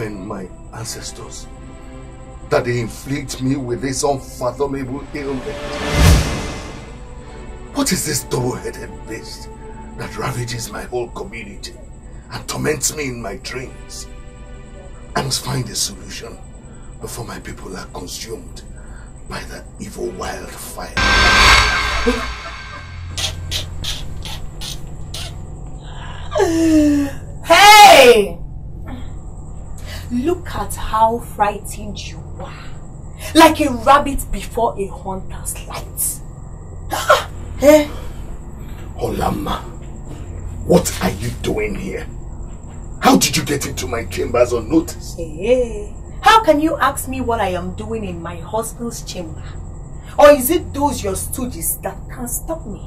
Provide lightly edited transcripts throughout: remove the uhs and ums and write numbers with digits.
offend my ancestors that they inflict me with this unfathomable ailment? What is this double-headed beast that ravages my whole community and torments me in my dreams? I must find a solution before my people are consumed by the evil wildfire. Hey! Look at how frightened you are. Like a rabbit before a hunter's light. Hey! Olama, what are you doing here? How did you get into my chambers unnoticed? Hey! How can you ask me what I am doing in my husband's chamber? Or is it those your stooges that can stop me?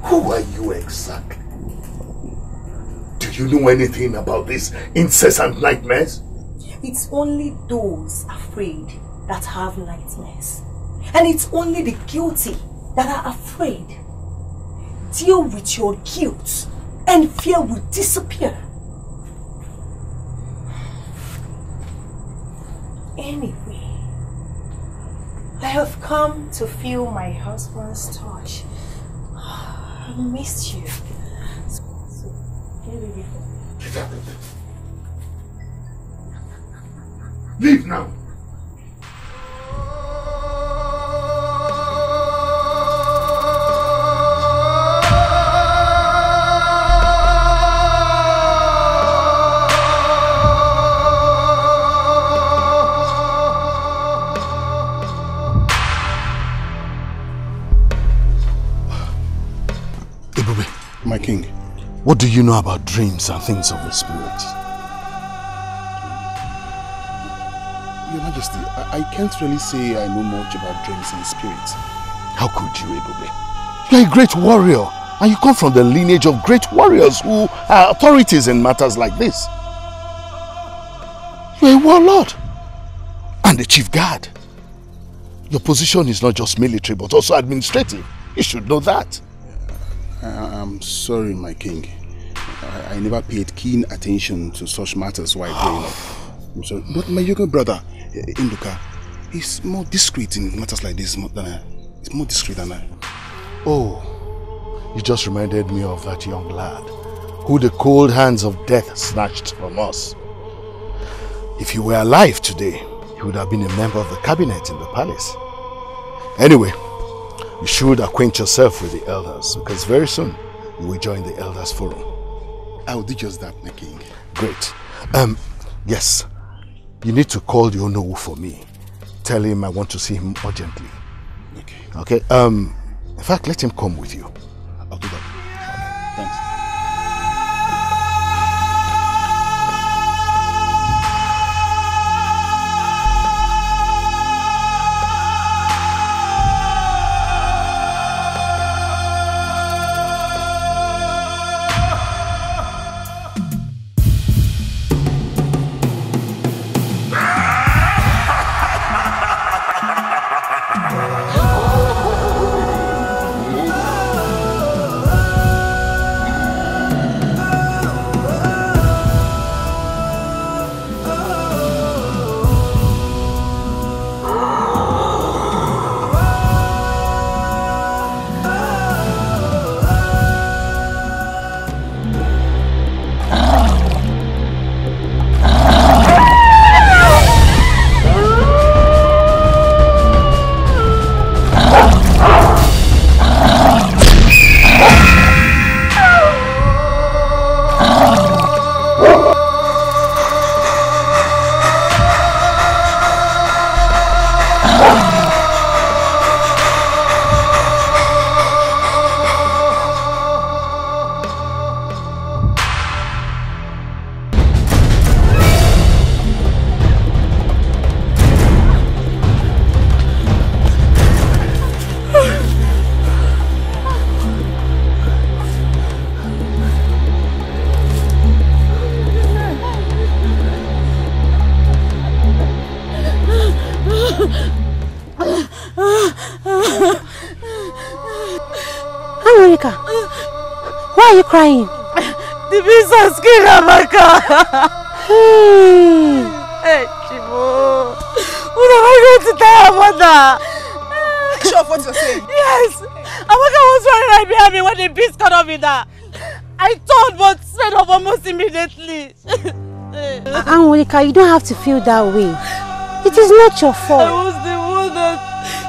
Who are you exactly? Do you know anything about these incessant nightmares? It's only those afraid that have nightmares. And it's only the guilty that are afraid. Deal with your guilt and fear will disappear. Anyway, I have come to feel my husband's touch. I missed you. Leave now. My king. What do you know about dreams and things of the spirit? Your Majesty, I can't really say I know much about dreams and spirits. How could you, Ebube? You are a great warrior, and you come from the lineage of great warriors who are authorities in matters like this. You are a warlord and a chief guard. Your position is not just military but also administrative. You should know that. I'm sorry, my king. I never paid keen attention to such matters while growing up. I'm sorry. But my younger brother, Induka, is more discreet in matters like this than I. He's more discreet than I. Oh, you just reminded me of that young lad who the cold hands of death snatched from us. If you were alive today, you would have been a member of the cabinet in the palace. Anyway, you should acquaint yourself with the elders, because very soon you will join the elders forum. I will do just that, my king. Great. Yes, you need to call the Onowu for me. Tell him I want to see him urgently. Okay. Okay. In fact, let him come with you. I'll do that. Thanks. Why are you crying? The beast has killed Amaka. Hey, Chibo. What am I going to tell your mother? Sure of what you're saying? Yes. Amaka was running right behind me when the beast cut off with her. I turned but sped off almost immediately. Monica, you don't have to feel that way. It is not your fault. I was the one that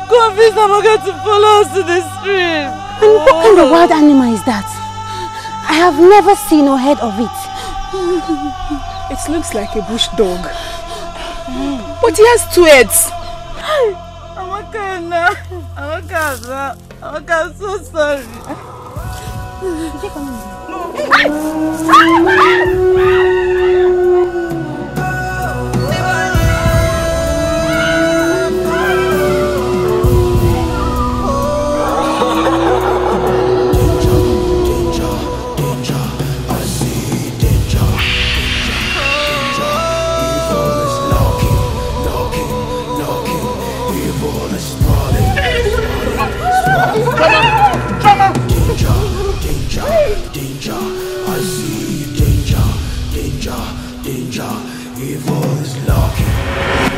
convinced Amaka to follow us to the stream. And what kind of wild animal is that? I have never seen or heard of it. It looks like a bush dog. But he has 2 heads. Amaka, I'm so sorry.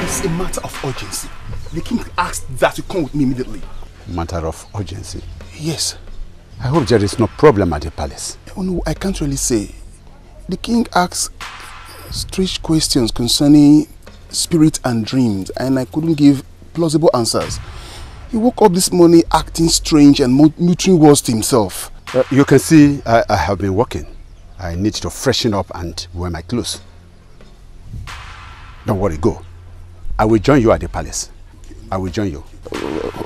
It's a matter of urgency. The king asked that you come with me immediately. Matter of urgency? Yes. I hope there is no problem at the palace. Oh no, I can't really say. The king asked strange questions concerning spirit and dreams, and I couldn't give plausible answers. He woke up this morning acting strange and muttering words to himself. You can see I have been working. I need to freshen up and wear my clothes. Don't worry, go. I will join you at the palace. I will join you.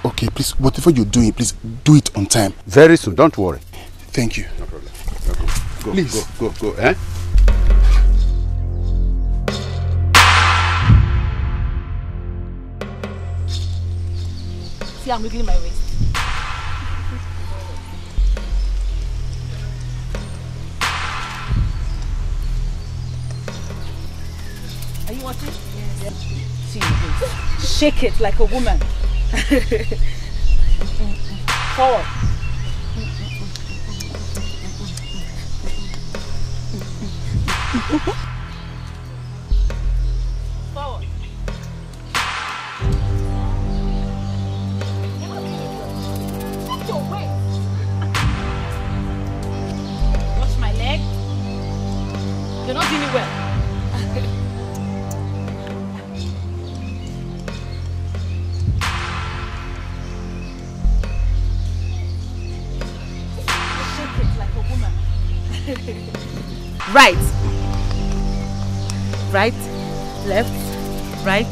Okay, please, whatever you're doing, please do it on time. Very soon, don't worry. Thank you. No problem. Go, please. Go, eh? See, I'm wiggling my waist. Are you watching? Yes. See, shake it like a woman. Forward. Forward. Watch my leg. You're not doing it well. Right, left, right,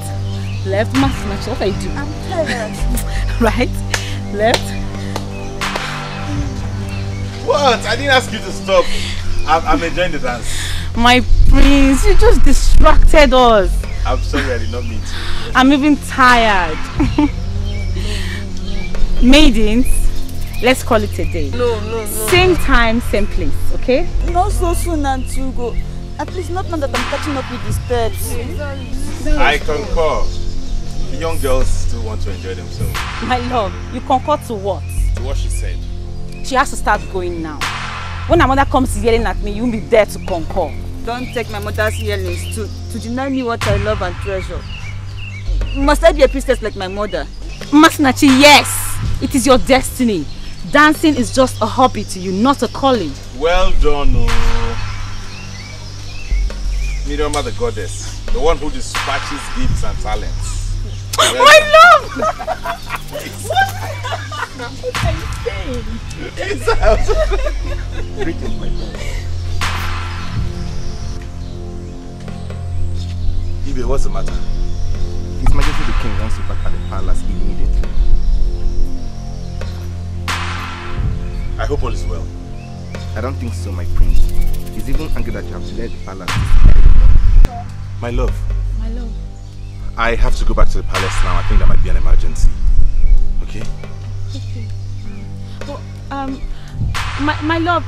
left. Match. What are you doing? I'm tired. Right, left. What? I didn't ask you to stop. I'm enjoying the dance. My prince, you just distracted us. I'm sorry, I did not mean to. I'm even tired. Maidens, let's call it a day. No. Same time, same place, okay? Not so soon, Antugo. At least not now that I'm catching up with these pets. I concur. The young girls still want to enjoy themselves. My love, you concur to what? To what she said. She has to start going now. When her mother comes yelling at me, you'll be there to concur. Don't take my mother's yellings to deny me what I love and treasure. Must I be a priestess like my mother? Masinachi, yes! It is your destiny. Dancing is just a hobby to you, not a calling. Well done, Miriama the goddess, the one who dispatches gifts and talents. Well, my love! What are you saying? Greetings, my friend. Ibe, what's the matter? His Majesty the King wants you back at the palace immediately. I hope all is well. I don't think so, my prince. He's even angry that you have led the palace. My love. My love. I have to go back to the palace now. I think there might be an emergency. Okay? Okay. But, my love,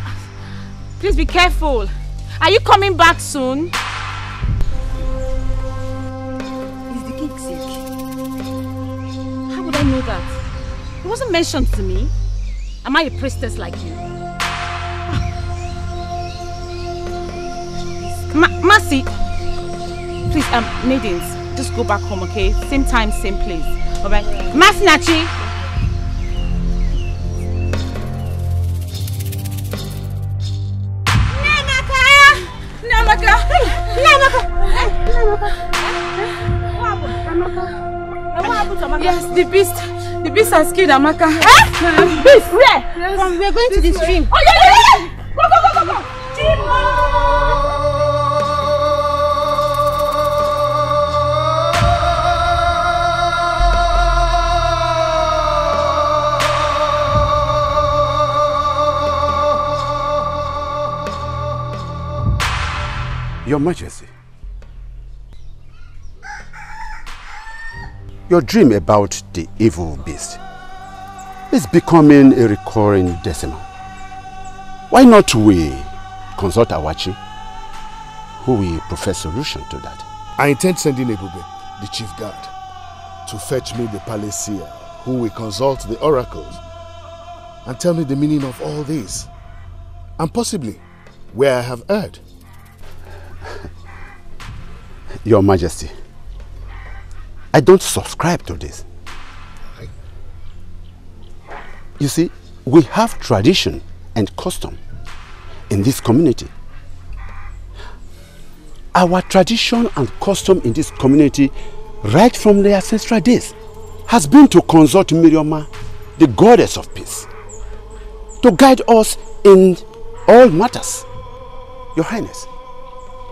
please be careful. Are you coming back soon? Is the king sick? How would I know that? It wasn't mentioned to me. Am I a priestess like you? Mercy, Please, maidens, just go back home, okay? Same time, same place. Alright? Masinachi! Namaka! Yes, the beast has killed Amaka. Beast, where? Yes. We're going to the stream. Oh, yeah! Go! Your Majesty, your dream about the evil beast is becoming a recurring decimal. Why not we consult Awachi, who will profess solution to that? I intend sending Ebube, the chief guard, to fetch me the Palacia, who will consult the oracles and tell me the meaning of all this, and possibly where I have erred. Your Majesty, I don't subscribe to this. You see, we have tradition and custom in this community. Our tradition and custom in this community, right from the ancestral days, has been to consult Mirioma, the goddess of peace, to guide us in all matters. Your Highness,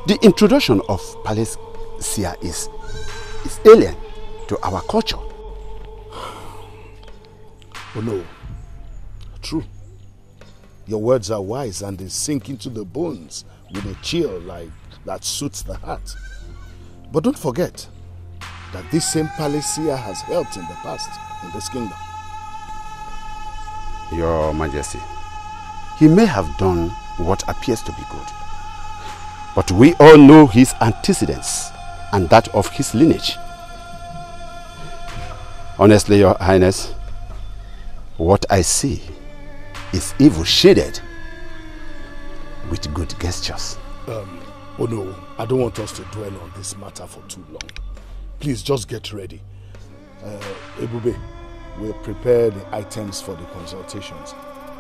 the introduction of Palacia is alien to our culture. Oh no, true. Your words are wise and they sink into the bones with a chill like that suits the heart. But don't forget that this same Palacia has helped in the past in this kingdom. Your Majesty, he may have done what appears to be good, but we all know his antecedents and that of his lineage. Honestly, Your Highness, what I see is evil shaded with good gestures. Oh no, I don't want us to dwell on this matter for too long. Please just get ready. Ebube will prepare the items for the consultations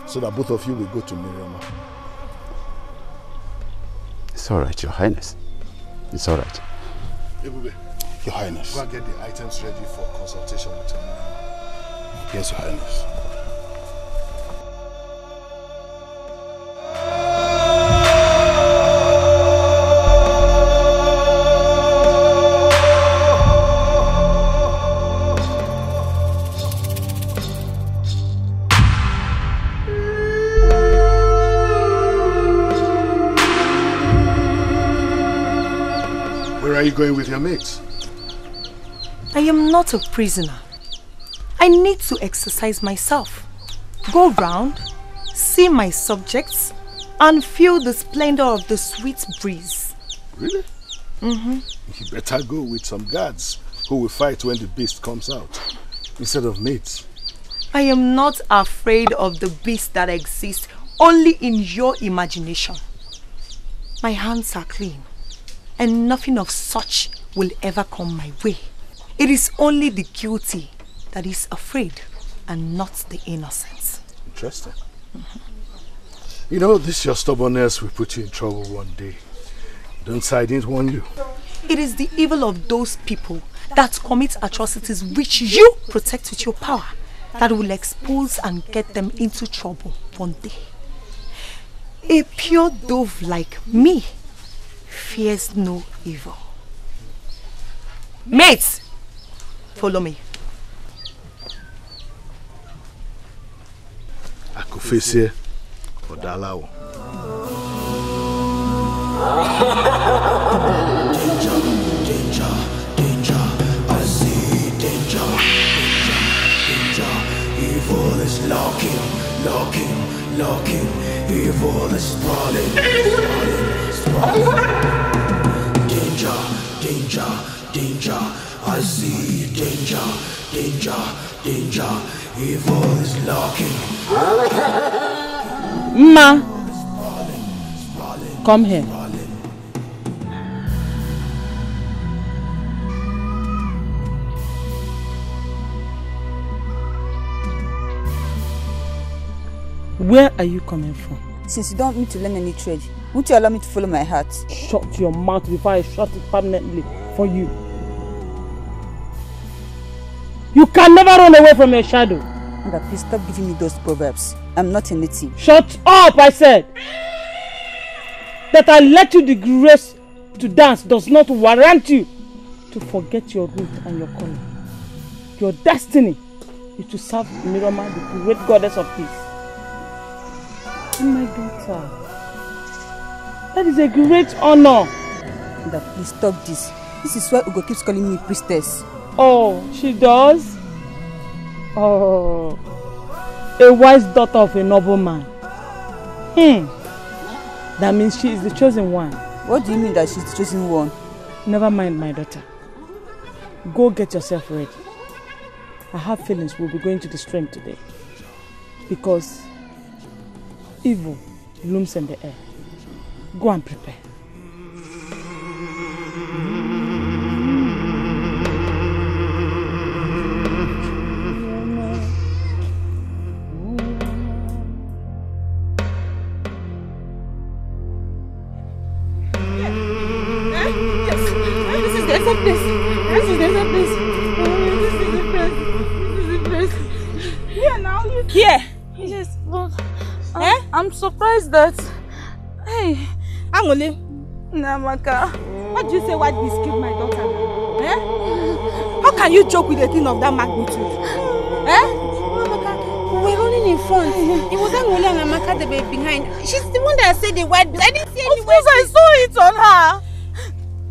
so that both of you will go to Mirioma. It's all right, Your Highness. It's all right. Ebube, Your Highness. go and get the items ready for consultation with Mirioma. Yes, Your Highness. Where are you going with your mates? I am not a prisoner. I need to exercise myself. Go round, see my subjects, and feel the splendor of the sweet breeze. Really? Mm-hmm. You better go with some guards who will fight when the beast comes out, instead of mates. I am not afraid of the beast that exists only in your imagination. My hands are clean, and nothing of such will ever come my way. It is only the guilty that is afraid, and not the innocent. Interesting. You know, this your stubbornness will put you in trouble one day. Don't say I didn't warn you. It is the evil of those people that commit atrocities which you protect with your power that will expose and get them into trouble one day. A pure dove like me fears no evil. Mates, follow me. Akufese Odalawo. Danger, danger, I see danger, danger, evil is lurking, evil is sprawling, danger, I see danger, evil is lurking. Ma, come here. Where are you coming from? Since you don't want me to learn any trade, won't you allow me to follow my heart? Shut your mouth before I shut it permanently for you. You can never run away from your shadow. Mother, please stop giving me those proverbs. I'm not a native. Shut up, I said. That I let you the grace to dance does not warrant you to forget your root and your calling. Your destiny is to serve Miroma, the great goddess of peace. And my daughter, that is a great honor. Mother, please stop this. This is why Ugo keeps calling me priestess. Oh, she does? Oh, a wise daughter of a nobleman. That means she is the chosen one. What do you mean that she's the chosen one? Never mind, my daughter. Go get yourself ready. I have feelings we'll be going to the stream today. Because evil looms in the air. Go and prepare. Here. Yes, but I'm surprised that. Hey, Angole, Namaka. What do you say? Why this killed my daughter? How can you joke with a thing of that magnitude? Namaka, we're running in front. It was Angole and Namaka that were behind. She's the one that said the white. I didn't see any. Of course, I saw it on her.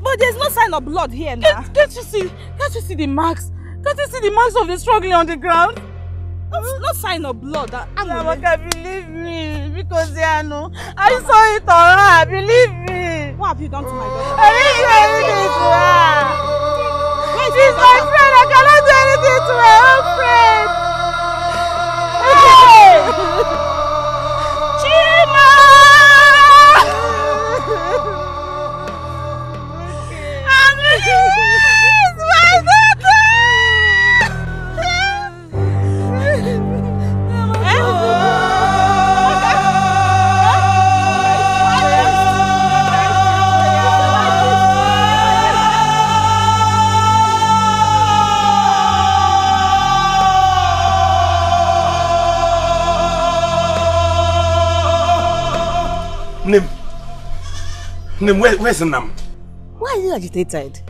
But there's no sign of blood here now. Can't you see? Can't you see the marks? Can't you see the marks of the struggling on the ground? No sign of blood. Namaka, believe me, because I know. I saw it on her. Believe me. What have you done to my daughter? I didn't do anything to her. She's my friend. I cannot do anything to my own friend. Hey! Chima! It's my daughter! Nim, where's Nam? Why are you agitated?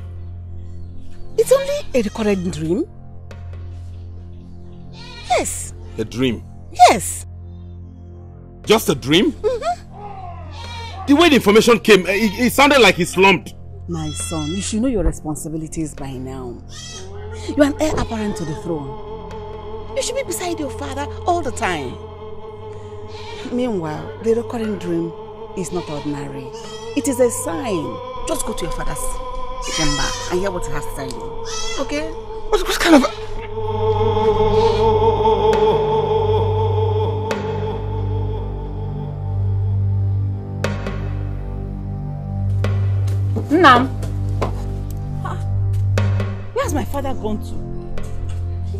It's only a recurring dream. Yes. A dream? Yes. Just a dream? The way the information came, it sounded like he slumped. My son, you should know your responsibilities by now. You are an heir apparent to the throne. You should be beside your father all the time. Meanwhile, the recurring dream is not ordinary. It is a sign. Just go to your father's chamber and hear what he has to tell you. Okay? What kind of... Nam. Where's my father gone to? He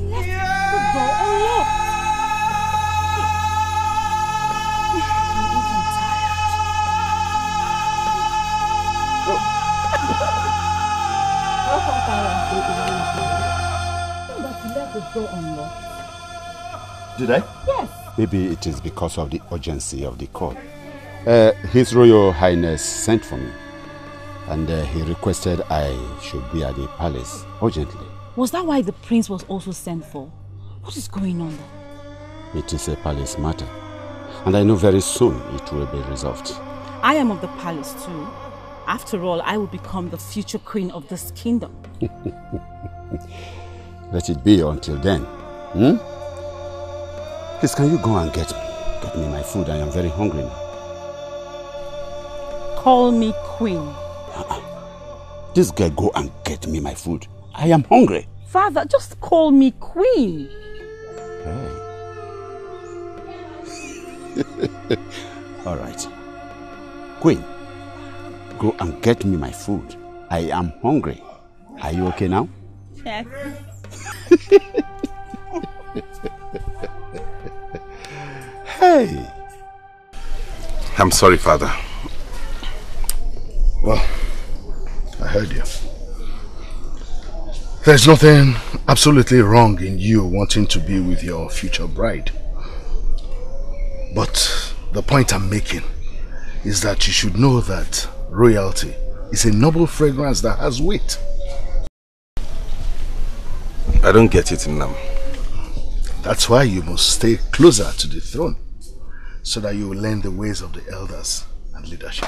left the door unlocked. Did I? Yes. Maybe it is because of the urgency of the call. His Royal Highness sent for me. And he requested I should be at the palace urgently. Was that why the prince was also sent for? What is going on? It is a palace matter. And I know very soon it will be resolved. I am of the palace too. After all, I will become the future queen of this kingdom. Let it be until then. Please, can you go and get me my food? I am very hungry now. Call me queen. This girl, go and get me my food. I am hungry. Father, just call me queen. Hey. All right. Queen, go and get me my food. I am hungry. Are you okay now? Yes. Hey. I'm sorry, Father. Well, I heard you. There's nothing absolutely wrong in you wanting to be with your future bride. But the point I'm making is that you should know that royalty is a noble fragrance that has weight. I don't get it, Nam. That's why you must stay closer to the throne, so that you will learn the ways of the elders and leadership.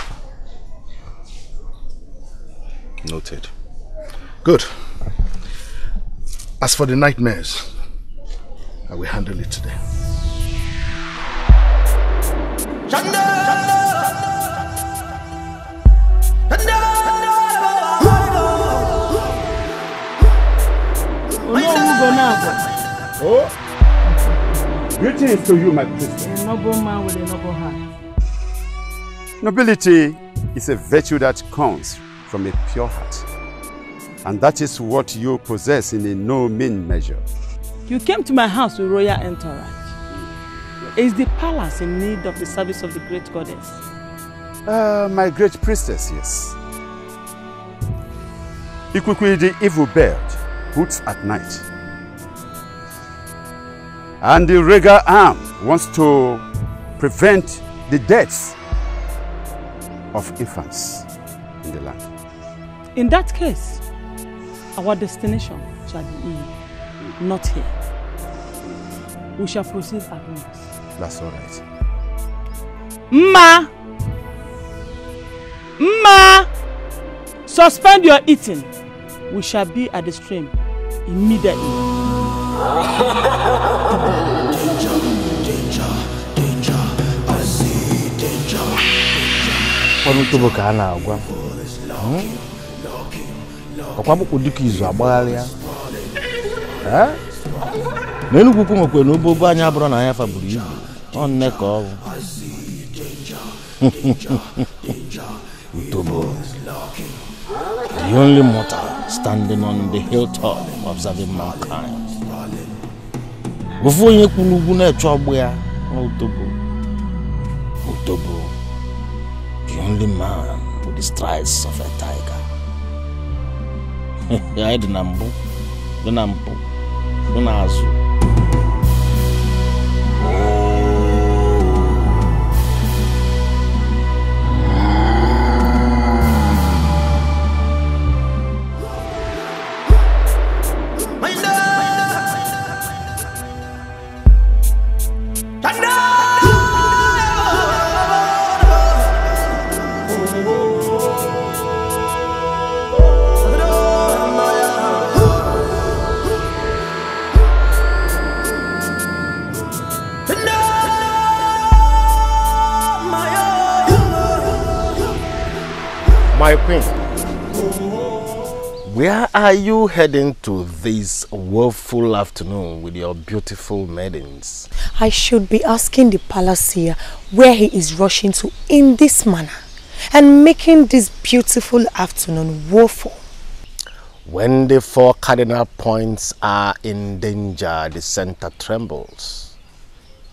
Noted. Good. As for the nightmares, I will handle it today. Oh, greetings to you, my princess. A noble man with a noble heart. Nobility is a virtue that comes from a pure heart. And that is what you possess in a no mean measure. You came to my house with royal entourage. Is the palace in need of the service of the great goddess? My great priestess, yes. Ikuku, the evil bird, hoots at night. And the regal arm wants to prevent the deaths of infants in the land. In that case, our destination shall be Eve, not here. We shall proceed at once. That's all right. Ma! Ma! Suspend your eating. We shall be at the stream immediately. Danger, I see danger. Utobo, the only mortal standing on the hilltop observing mankind. Utobo, the only man with the strides of a tiger. I didn't My queen, where are you heading to this woeful afternoon with your beautiful maidens? I should be asking the palace where he is rushing to in this manner and making this beautiful afternoon woeful. When the four cardinal points are in danger, the center trembles.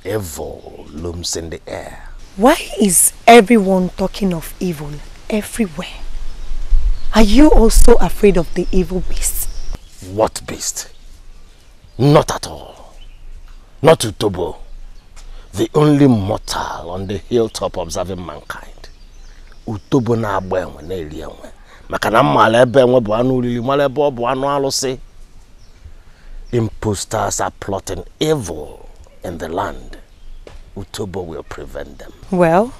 Evil looms in the air. Why is everyone talking of evil everywhere? Are you also afraid of the evil beast? What beast? Not at all. Not Utobo, the only mortal on the hilltop observing mankind. Utobo na abwenwe na elienwe. Makana mmala ebe enwe bu anu ulili, mmala ebe bu anu alụsị. Imposters are plotting evil in the land. Utobo will prevent them. Well,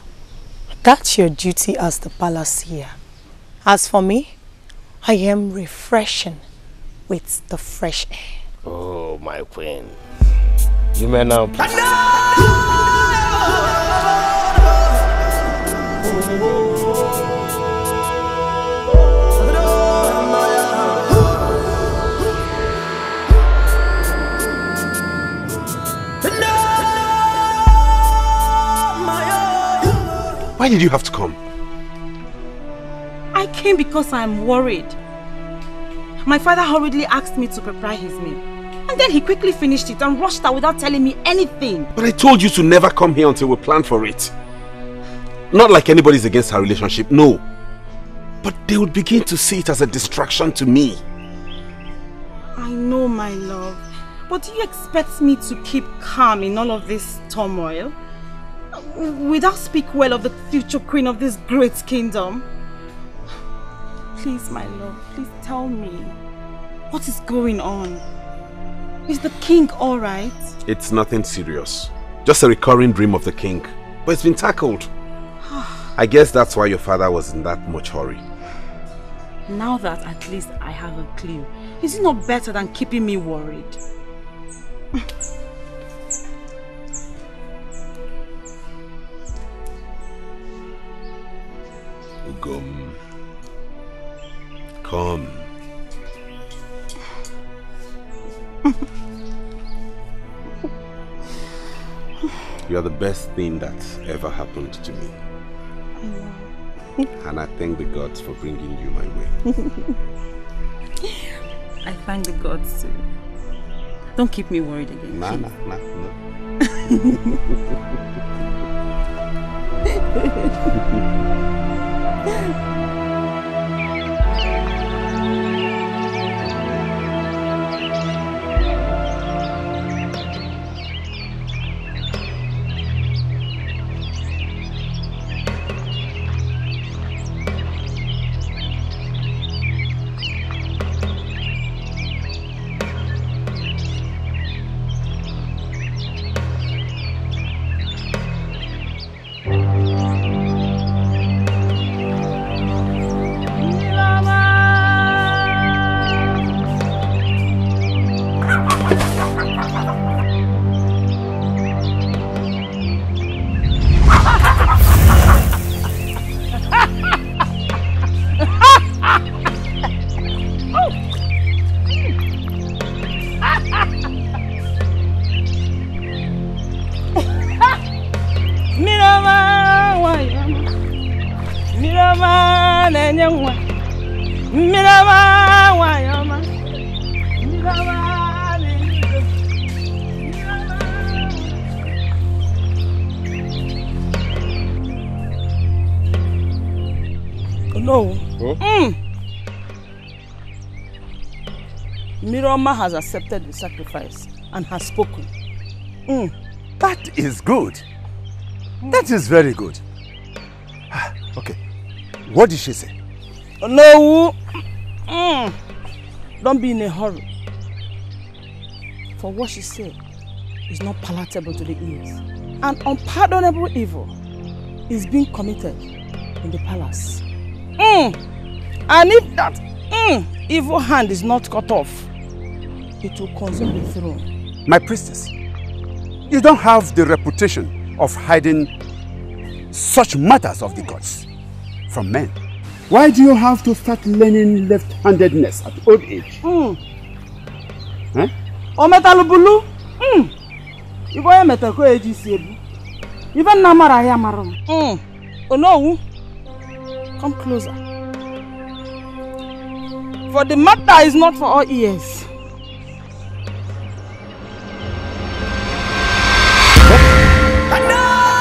that's your duty as the palace. As for me, I am refreshing with the fresh air. Oh, my queen. You may now please. Why did you have to come? I came because I'm worried. My father hurriedly asked me to prepare his meal. And then he quickly finished it and rushed out without telling me anything. But I told you to never come here until we plan for it. Not like anybody's against our relationship, no. But they would begin to see it as a distraction to me. I know, my love. But do you expect me to keep calm in all of this turmoil? Without speak well of the future queen of this great kingdom? Please, my love, please tell me. What is going on? Is the king alright? It's nothing serious. Just a recurring dream of the king. But it's been tackled. I guess that's why your father was in that much hurry. Now that at least I have a clue, is it not better than keeping me worried? Ugom, come. You are the best thing that's ever happened to me. I know. And I thank the gods for bringing you my way. I thank the gods too. Don't keep me worried again. Nah. Miroma has accepted the sacrifice and has spoken. That is good. That is very good. Okay. What did she say? No. Don't be in a hurry. For what she said is not palatable to the ears. An unpardonable evil is being committed in the palace. And if that evil hand is not cut off, it will consume the throne. My priestess, you don't have the reputation of hiding such matters of the gods from men. Why do you have to start learning left-handedness at old age? Huh? Ometalubulu. Iboya metako eji siebu. Even namara ya marum. Oh no. Come closer. For the matter is not for all ears.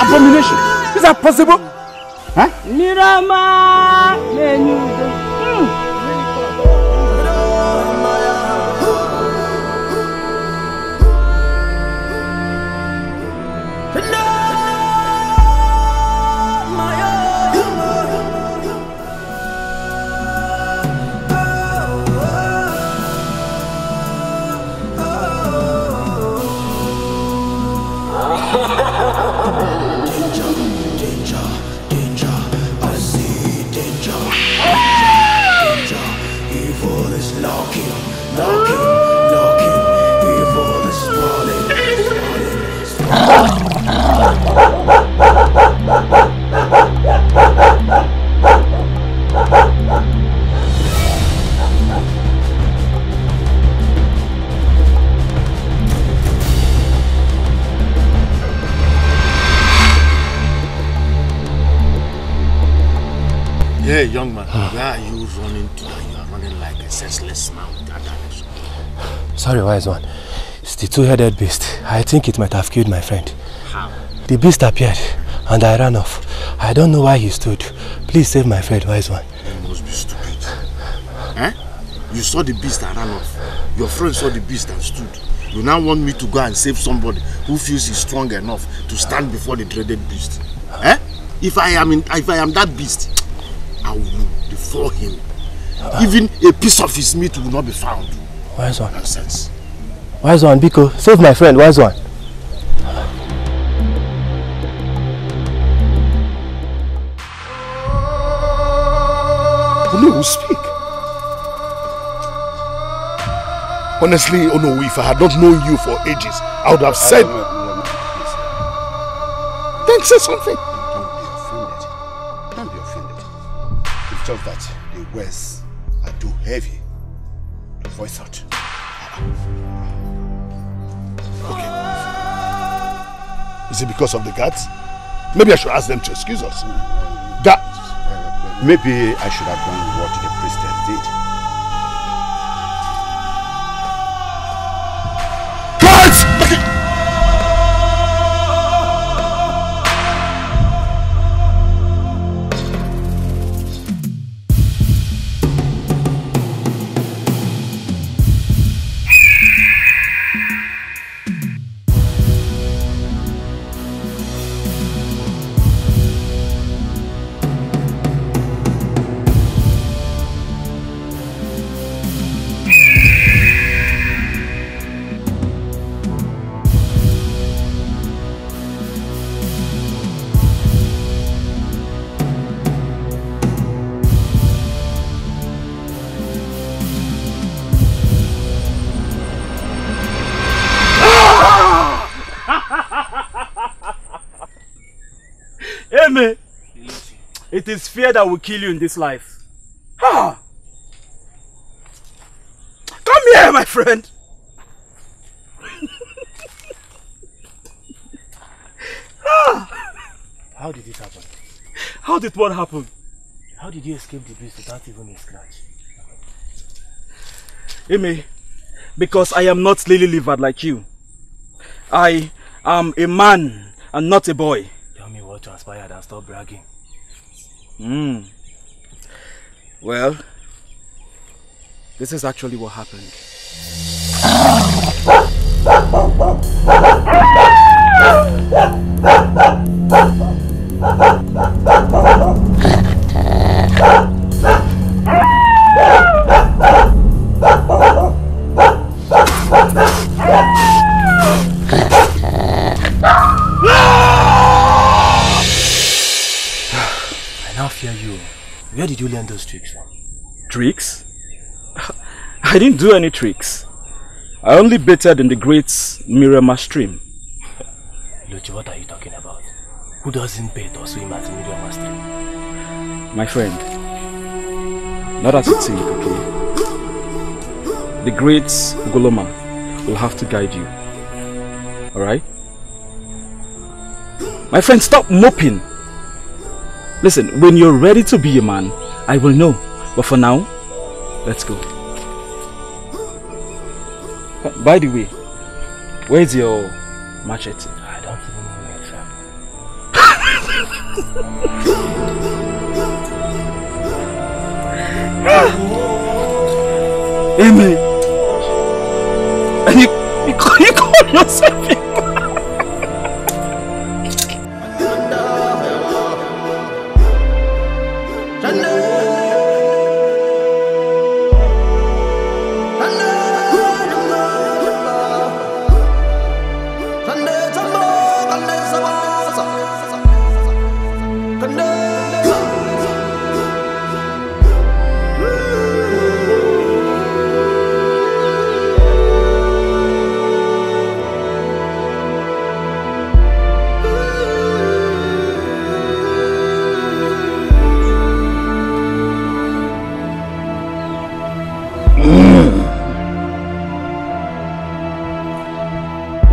Abomination! Is that possible? Huh? Mirama Menudo. Hey, young man, where are you running to? You are running like a senseless man with that direction. Sorry, wise one. It's the two-headed beast. I think it might have killed my friend. How? The beast appeared and I ran off. I don't know why he stood. Please save my friend, wise one. You must be stupid. Eh? You saw the beast and ran off. Your friend saw the beast and stood. You now want me to go and save somebody who feels he's strong enough to stand before the dreaded beast. Eh? If I am that beast, I will defloor him. Even a piece of his meat will not be found. Wise one. Nonsense. Wise one, Biko, save my friend, wise one. Onu will speak. Honestly, Ono, if I had not known you for ages, I would have said... Then say something. Don't be offended. It's just that the words are too heavy to voice out. Okay. Is it because of the guards? Maybe I should ask them to excuse us. Maybe I should have done what the priestess did. It is fear that will kill you in this life. Ah! Come here, my friend. How did it happen? How did what happen? How did you escape the beast without even a scratch? Amy, because I am not lily-livered like you. I am a man and not a boy. Tell me what transpired and stop bragging. Well, this is actually what happened. I now fear you. Where did you learn those tricks from? Tricks? I didn't do any tricks. I only bathed in the great Miramar stream. Luchi, what are you talking about? Who doesn't bathe or swim at Miramar stream? My friend, not as you think, okay? The great Goloma will have to guide you. Alright? My friend, stop moping. Listen, when you're ready to be a man, I will know. But for now, let's go. By the way, where's your machete? I don't even know where it's from. Amy! And you call yourself a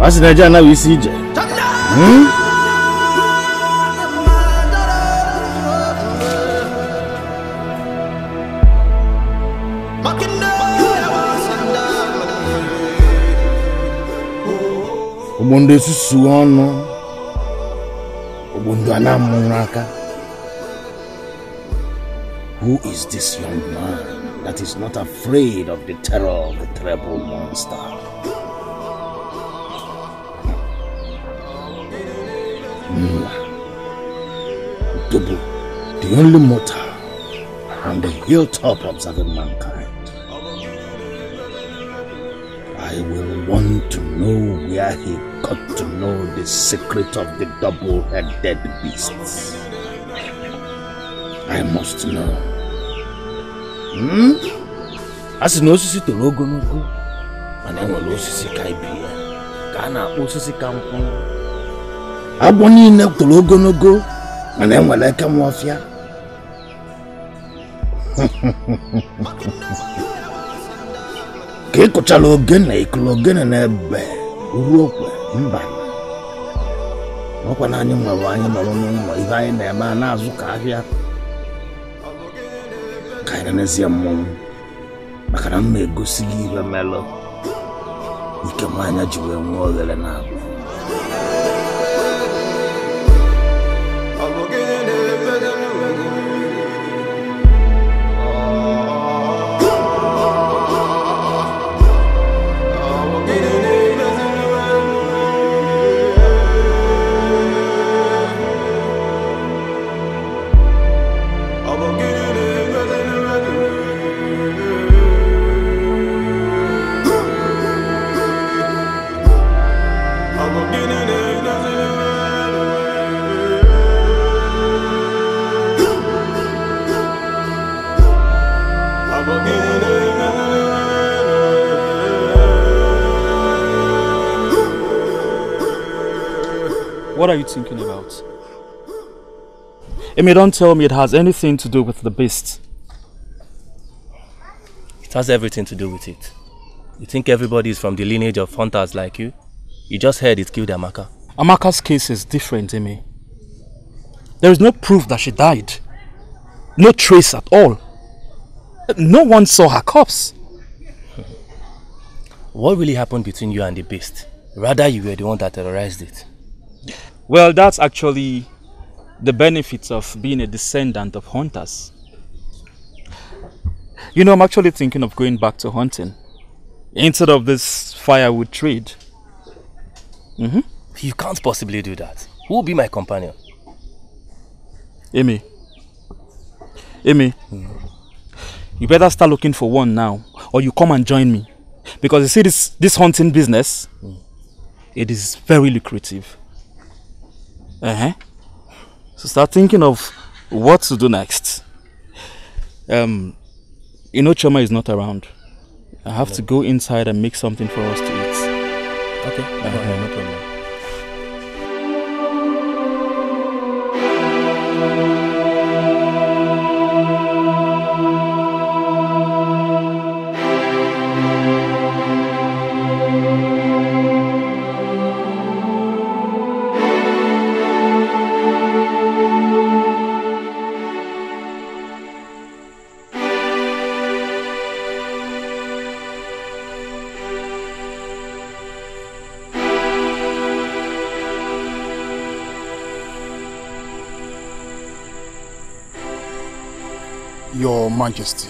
What's Naija now we see? Who is this young man that is not afraid of the terror of the terrible monster? Utobo, the only mortal on the hilltop observing mankind. I will want to know where he got to know the secret of the double-headed beasts. I must know. As no osisi toro ogologo, mana enwere osisi ka ibie, ka a na-akpọ osisi ka nkwụ. Agwọ niile toro ogologo, mana enwere eke nwọfịa. Ka ịkụchala ogene ikụlụ ogene n'ebe ruo okwe mba. Ọkwa na anyị nwere anyị nọrọ n'ụlọ ihe anyị na-eme a na-azụ ka ahịa. Ka anyị na-ezie mmọnwụ maka na mma egosi gị ihe melụ ike nwaanyị ji wee nwee oghere na-abụ. What are you thinking about? Amy, don't tell me it has anything to do with the beast. It has everything to do with it. You think everybody is from the lineage of hunters like you? You just heard it killed Amaka. Amaka's case is different, Amy. There is no proof that she died. No trace at all. No one saw her corpse. What really happened between you and the beast? Rather, you were the one that terrorized it. Well, that's actually the benefits of being a descendant of hunters. You know, I'm actually thinking of going back to hunting instead of this firewood trade. You can't possibly do that. Who will be my companion? Amy, you better start looking for one now, or you come and join me. Because you see, this hunting business, it is very lucrative. So start thinking of what to do next. You know Choma is not around. I have to go inside and make something for us to eat. Okay, no problem. Your Majesty,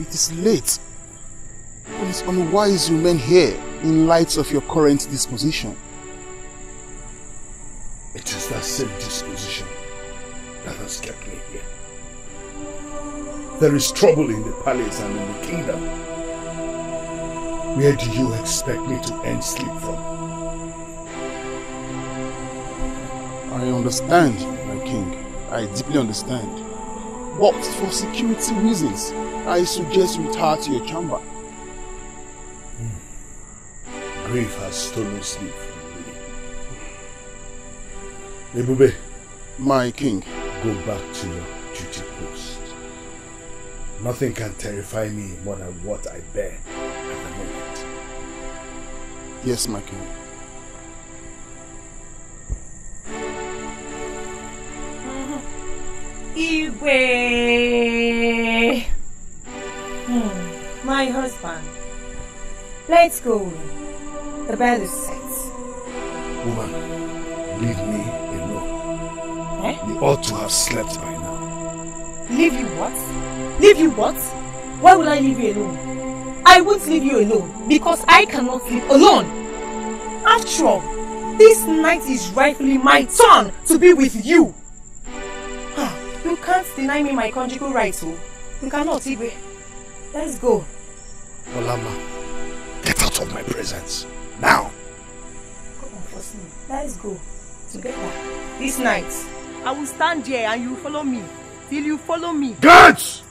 it is late. It is unwise you remain here in light of your current disposition. It is that same disposition that has kept me here. There is trouble in the palace and in the kingdom. Where do you expect me to end sleep from? I understand, my king. I deeply understand. But for security reasons, I suggest you retire to your chamber. Grief has stolen sleep from me. Ebube, my king, go back to your duty post. Nothing can terrify me more than what I bear at the moment. Yes, my king. Iwe! My husband. Let's go. The bed is set. Woman, Leave me alone. Eh? You ought to have slept by now. Leave you what? Leave you what? Why will I leave you alone? I won't leave you alone because I cannot sleep alone. After all, this night is rightfully my turn to be with you. You can't deny me my conjugal rights, oh. You cannot, Ibe. Let's go. Olama, get out of my presence. Now. Come on, first me. Let's go. Together. This night, I will stand here and you follow me. Till you follow me. Guards!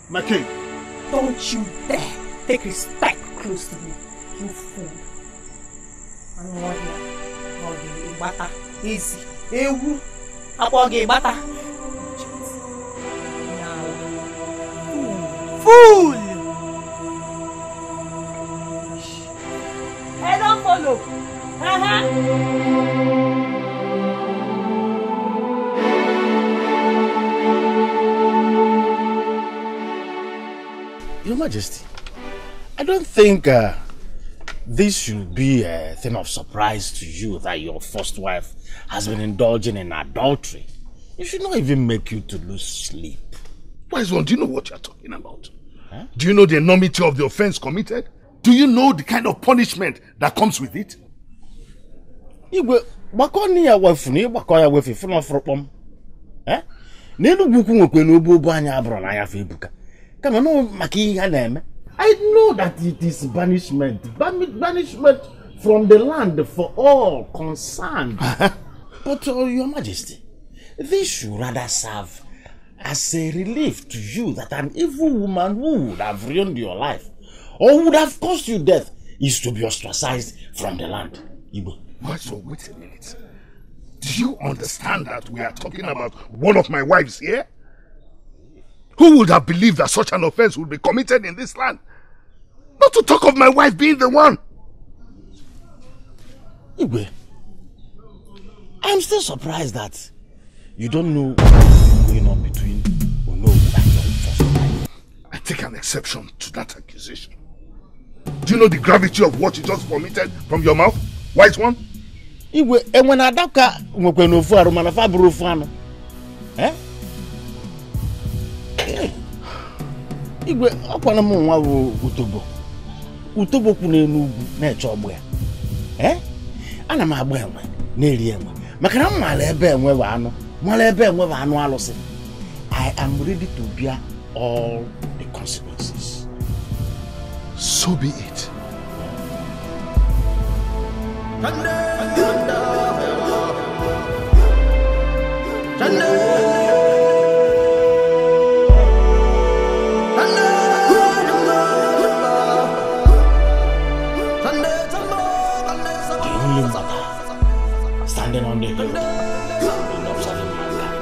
My king. Don't you dare take a step close to me. You fool. I'm not here. Bata. Easy. Ewu. Apoge bata. Fool! Hey, don't follow. Your Majesty, I don't think this should be a thing of surprise to you that your first wife has been indulging in adultery. It should not even make you to lose sleep. Wise one, do you know what you're talking about? Huh? Do you know the enormity of the offense committed? Do you know the kind of punishment that comes with it? I know that it is banishment. Banishment from the land for all concerned. But Your Majesty, this should rather serve as a relief to you that an evil woman who would have ruined your life or would have caused you death is to be ostracized from the land. Igbo. Wait a minute. Do you understand that we are talking about one of my wives here? Who would have believed that such an offense would be committed in this land? Not to talk of my wife being the one. Igwe, I'm still surprised that you don't know what's going on between Onowu and your first wife. I take an exception to that accusation. Do you know the gravity of what you just vomited from your mouth? Wise one? Igwe, and when I daka no faru manafa brufano. Eh? Igwe, akwana mo nwa wo utobo. Utobo ku na enugu na eche ogbo ya. Eh? Ana m agbo enwe na eri enwe. Maka na mmala ebe enwe wa anu. Mmala ebe enwe wa anu alusi. I am ready to bear all the consequences. So be it. Standing on the hill and observing mankind.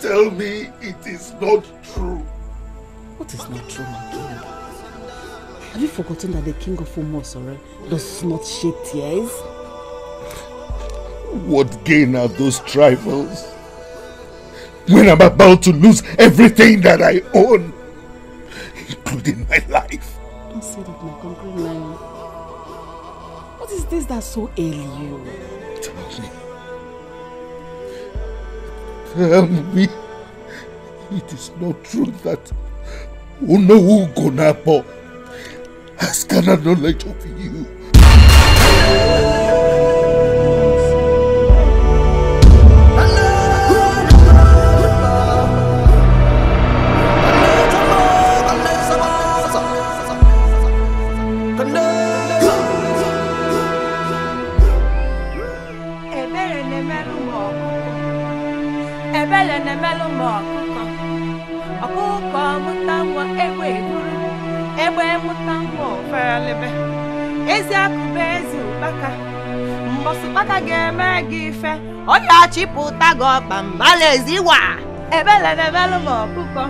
Tell me it is not true. What is not true, my king? Have you forgotten that the king of Umosore does not shed tears? What gain are those trifles when I'm about to lose everything that I own, including my life? Don't say that, my conquering lion. What is this that so ails you? Tell me it is not true that Onowu Gonapo has gathered knowledge of you. Mbosupaka geme gife. Oya chiputa go bambale ziwa. Ebele nemelu mo kuko.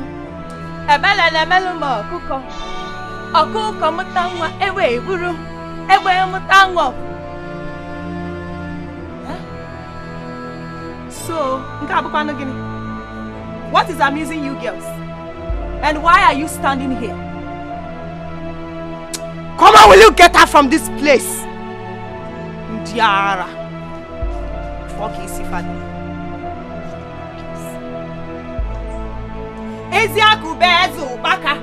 Ebele nemelu mo kuko. Okuko mutanwa ewe iburu. Ewe mutanwa. So, what is amusing you girls? And why are you standing here? Come on, will you get her from this place? Ndiara. Fuck is Sifadi. Eziaku bezu baka.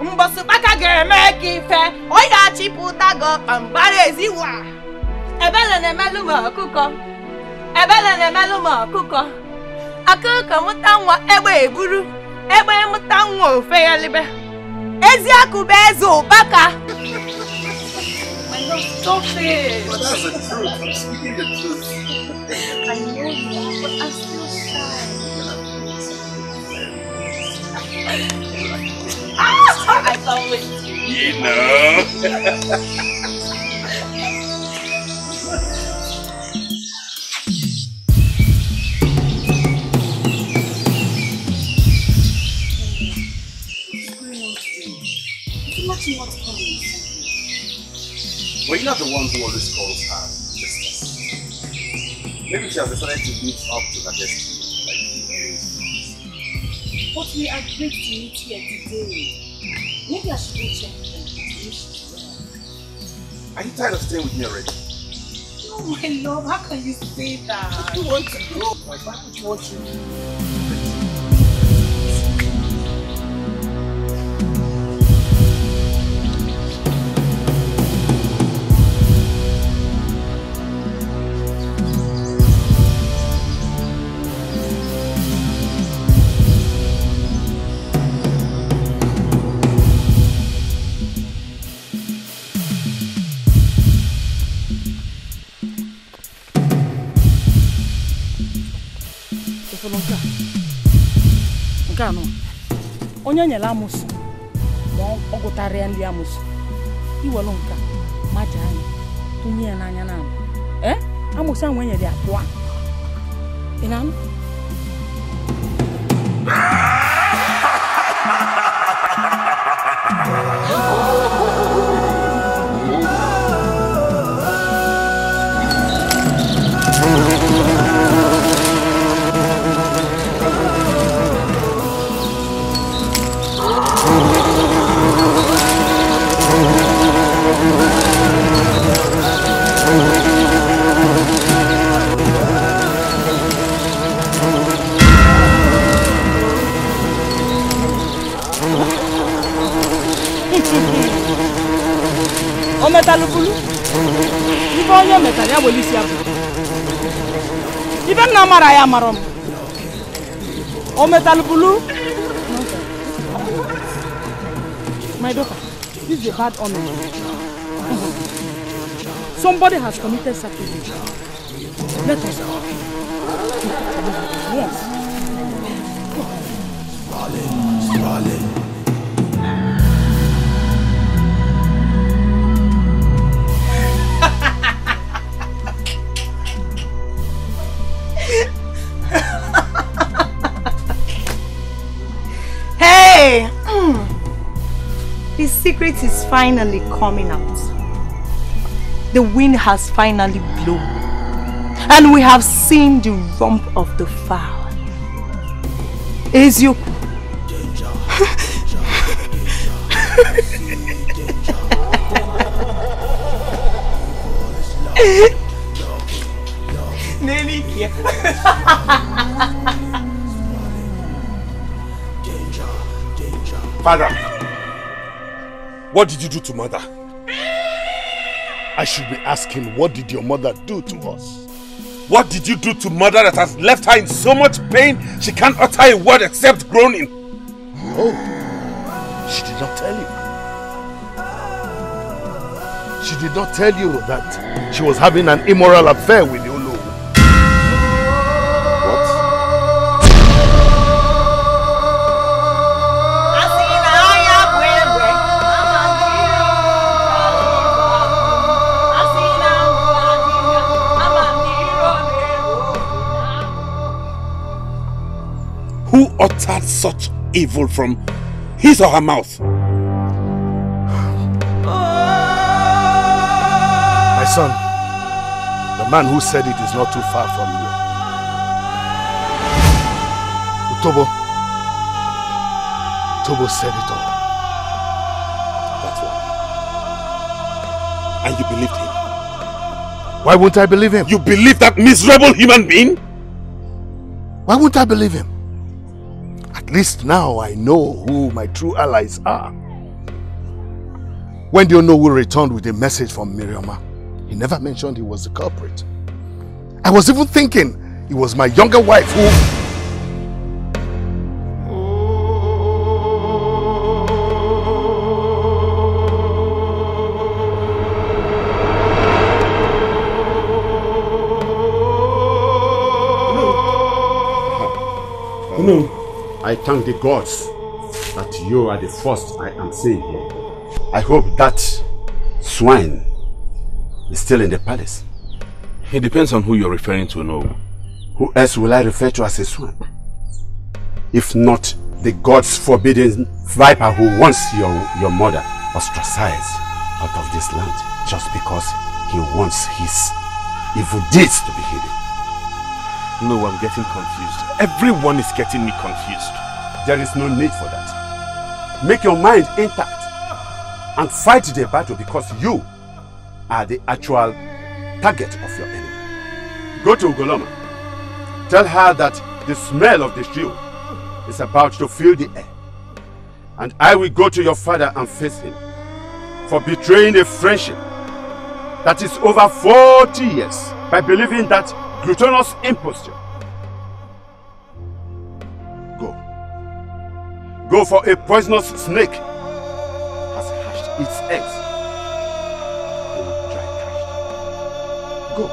Mbosu baka geme kife. Oya chiputa go pambare ziwa. Ebele ne meluma kuko. Ebele ne meluma kuko. Akuko mutanwa egbe eburu. Egbe mutanwa ofe ya libe. Eziaku bezu baka. My God, stop it. But that's the truth. I'm speaking the truth. I know you, but I'm still shy. I can't wait. You know. Well, you're not the one who always calls her sisters. Maybe she has decided to meet up to her destiny, like you. But we agreed to meet here today. Maybe I should go check them. Are you tired of staying with me already? Oh my love, how can you say that? You want to go. Why would you want to? Onye nyere amusu ma ọ gụtarịa ndị amusu iwelu nka maja anya tụnye ya n'anya na amusu ahụ nyere ya pụọ ị na-anụ o metalu bulu ibe onye metara ya welisi ya bulu ibe nna mara ya marom o metalu bulu my daughter, this is a bad honor. Somebody has committed sacrilege. Let us go. Yes. Hey! The secret is finally coming out. The wind has finally blown. And we have seen the rump of the fowl. Ezio. Father, what did you do to mother? I should be asking, what did your mother do to us? What did you do to mother that has left her in so much pain she can't utter a word except groaning? Oh, she did not tell you. She did not tell you that she was having an immoral affair with you. uttered such evil from his or her mouth? My son, the man who said it is not too far from you. Utobo said it all. That's why. And you believed him? Why won't I believe him? You believe that miserable human being? Why won't I believe him? At least now I know who my true allies are. When Dionowu returned with a message from Miriama, he never mentioned he was the culprit. I was even thinking it was my younger wife who... I thank the gods that you are the first I am seeing here. I hope that swine is still in the palace. It depends on who you're referring to, no. Who else will I refer to as a swine? If not the gods forbidden viper who wants your mother ostracized out of this land just because he wants his evil deeds to be hidden. No, I'm getting confused. Everyone is getting me confused. There is no need for that. Make your mind intact and fight the battle because you are the actual target of your enemy. Go to Ugoloma. Tell her that the smell of the shield is about to fill the air. And I will go to your father and face him for betraying a friendship that is over 40 years by believing that gluttonous imposture. Go for a poisonous snake has hatched its eggs. Go.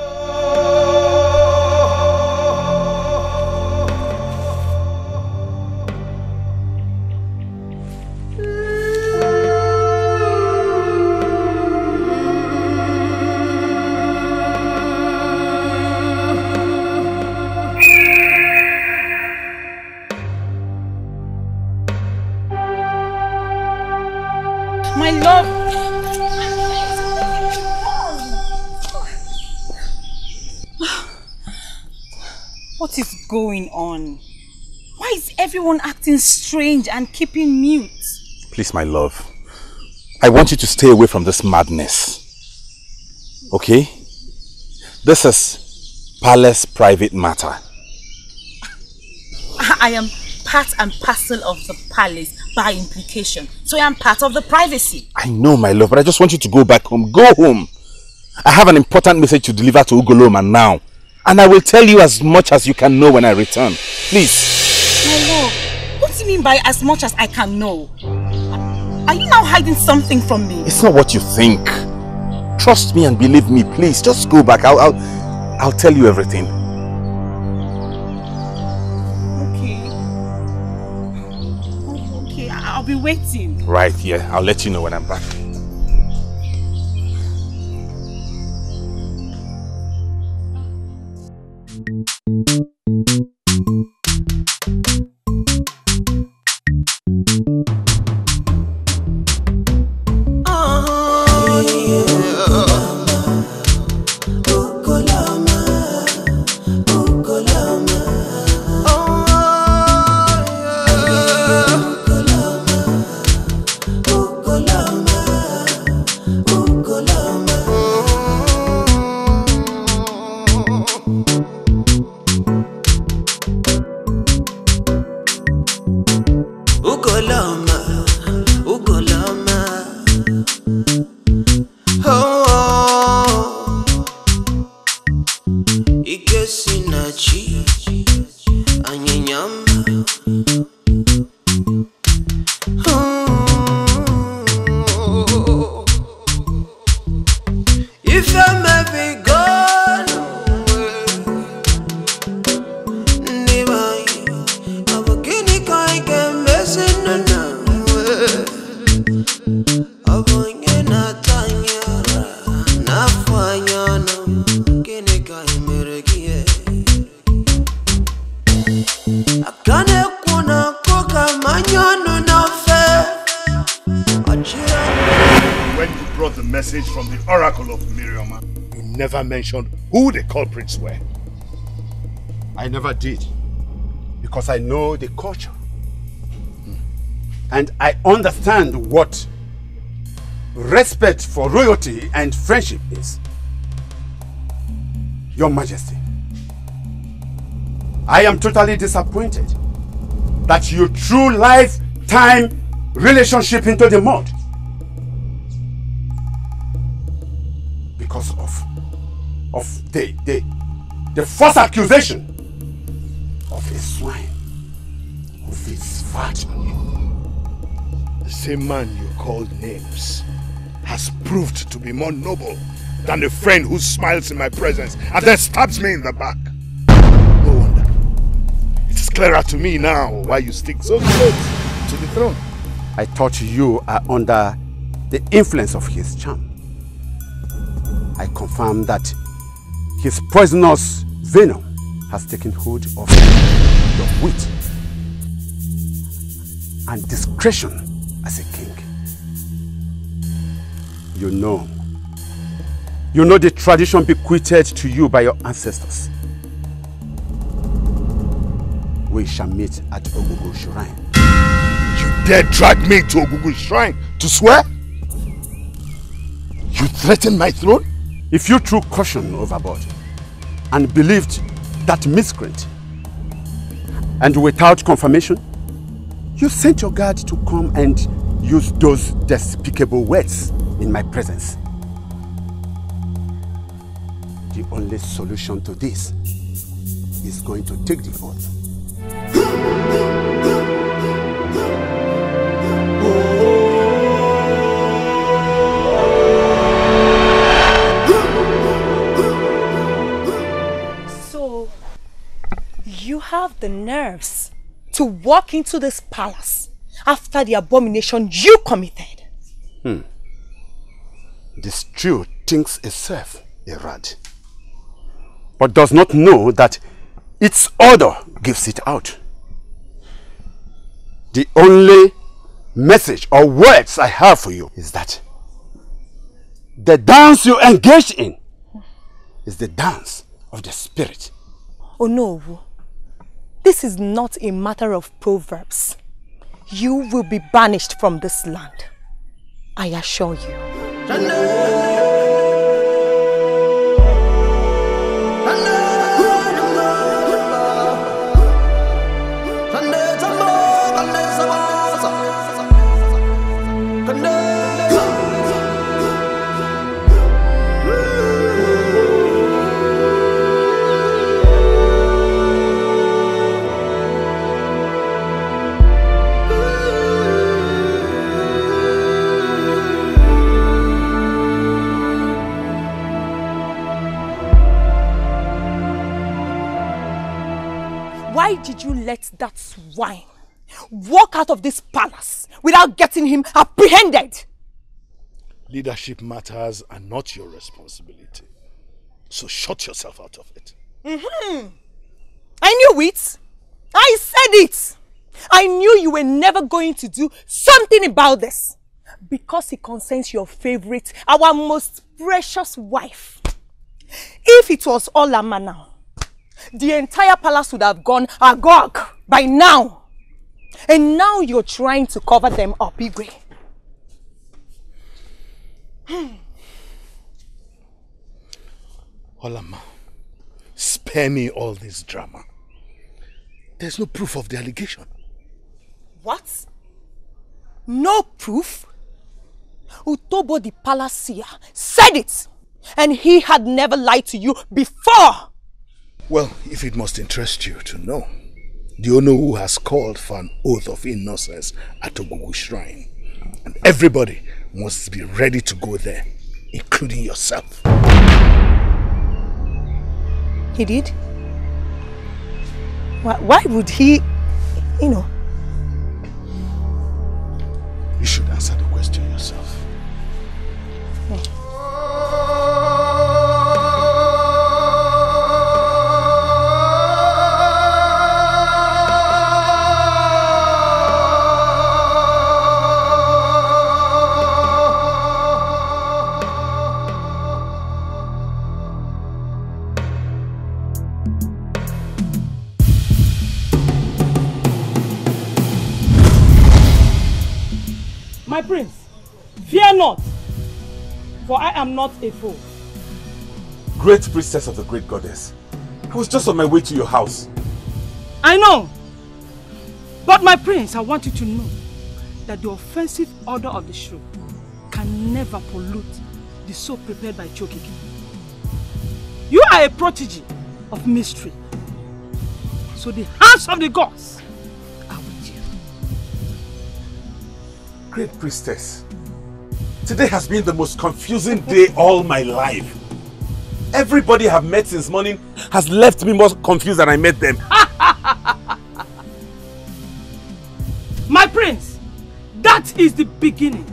My love. What is going on? Why is everyone acting strange and keeping mute? Please, my love. I want you to stay away from this madness. Okay? This is palace private matter. I am part and parcel of the palace by implication. So I am part of the privacy. I know, my love, but I just want you to go back home. Go home. I have an important message to deliver to Ugoloma now. And I will tell you as much as you can know when I return. Please. My love, what do you mean by as much as I can know? Are you now hiding something from me? It's not what you think. Trust me and believe me, please. Just go back. I'll tell you everything. Okay, I'll be waiting. Right here. I'll let you know when I'm back. Akane kuna message from the oracle of Miriama. You never mentioned who the culprits were. I never did. Because I know the culture. And I understand what respect for royalty and friendship is. Your Majesty, I am totally disappointed that you threw lifetime relationship into the mud because of the false accusation of a swine who feeds fat on you. The same man you called names has proved to be more noble than a friend who smiles in my presence and then stabs me in the back. No wonder. It is clearer to me now why you stick so close to the throne. I thought you are under the influence of his charm. I confirm that his poisonous venom has taken hold of your wit and discretion as a king. You know the tradition bequeathed to you by your ancestors. We shall meet at Ogugu Shrine. You dare drag me to Ogugu Shrine to swear? You threaten my throne? If you threw caution overboard and believed that miscreant, and without confirmation, you sent your guard to come and use those despicable words in my presence. The only solution to this is going to take the oath. So, you have the nerves to walk into this palace after the abomination you committed. This trio thinks itself a rat, but does not know that its order gives it out. The only message or words I have for you is that the dance you engaged in is the dance of the spirit. Oh no, this is not a matter of proverbs. You will be banished from this land. I assure you. Why did you let that swine walk out of this palace without getting him apprehended? Leadership matters are not your responsibility. So shut yourself out of it. I knew it. I said it. I knew you were never going to do something about this. Because it concerns your favorite, our most precious wife. If it was Olama now, the entire palace would have gone agog by now. And now you're trying to cover them up, Igwe. Olama, spare me all this drama. There's no proof of the allegation. What? No proof? Utobo the palace seer said it. And he had never lied to you before. Well, if it must interest you to know, the Ono has called for an oath of innocence at Ogugu Shrine. And everybody must be ready to go there, including yourself. He did? Why would he, You should answer the question yourself. My prince, fear not, for I am not a fool. Great priestess of the great goddess, I was just on my way to your house. I know. But my prince, I want you to know that the offensive order of the shrew can never pollute the soap prepared by Chokiki. You are a prodigy of mystery. So the hands of the gods are with you. Great priestess, today has been the most confusing day all my life. Everybody I've met since morning has left me more confused than I met them. My prince, that is the beginning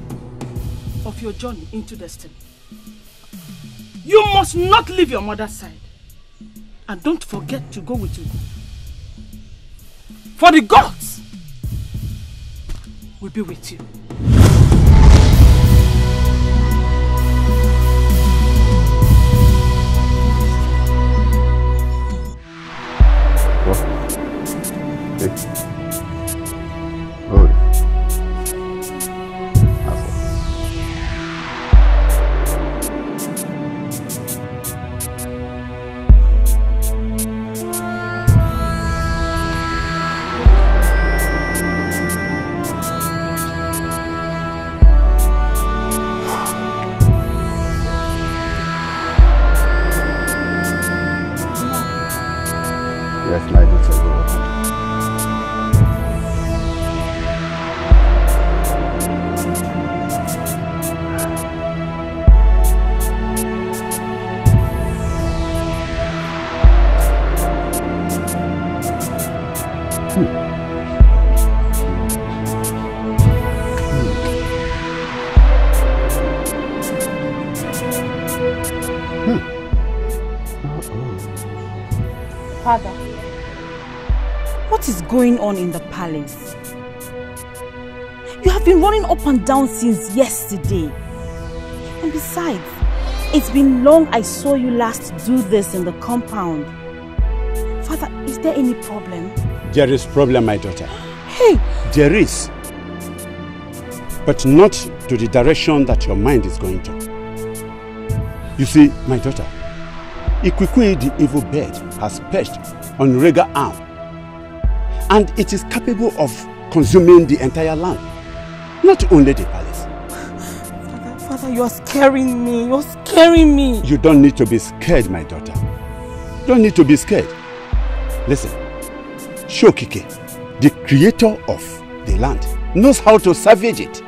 of your journey into destiny. You must not leave your mother's side. And don't forget to go with Ugo. For the gods will be with you. Father, what is going on in the palace? You have been running up and down since yesterday. And besides, it's been long I saw you last do this in the compound. Father, is there any problem? There is problem, my daughter. Hey! There is. But not to the direction that your mind is going to. You see, my daughter, Ikwikwi, the evil bird, has perched on Rega arm, and it is capable of consuming the entire land, not only the palace. Father, you are scaring me. You're scaring me. You don't need to be scared, my daughter. You don't need to be scared. Listen, Shokike, the creator of the land, knows how to savage it.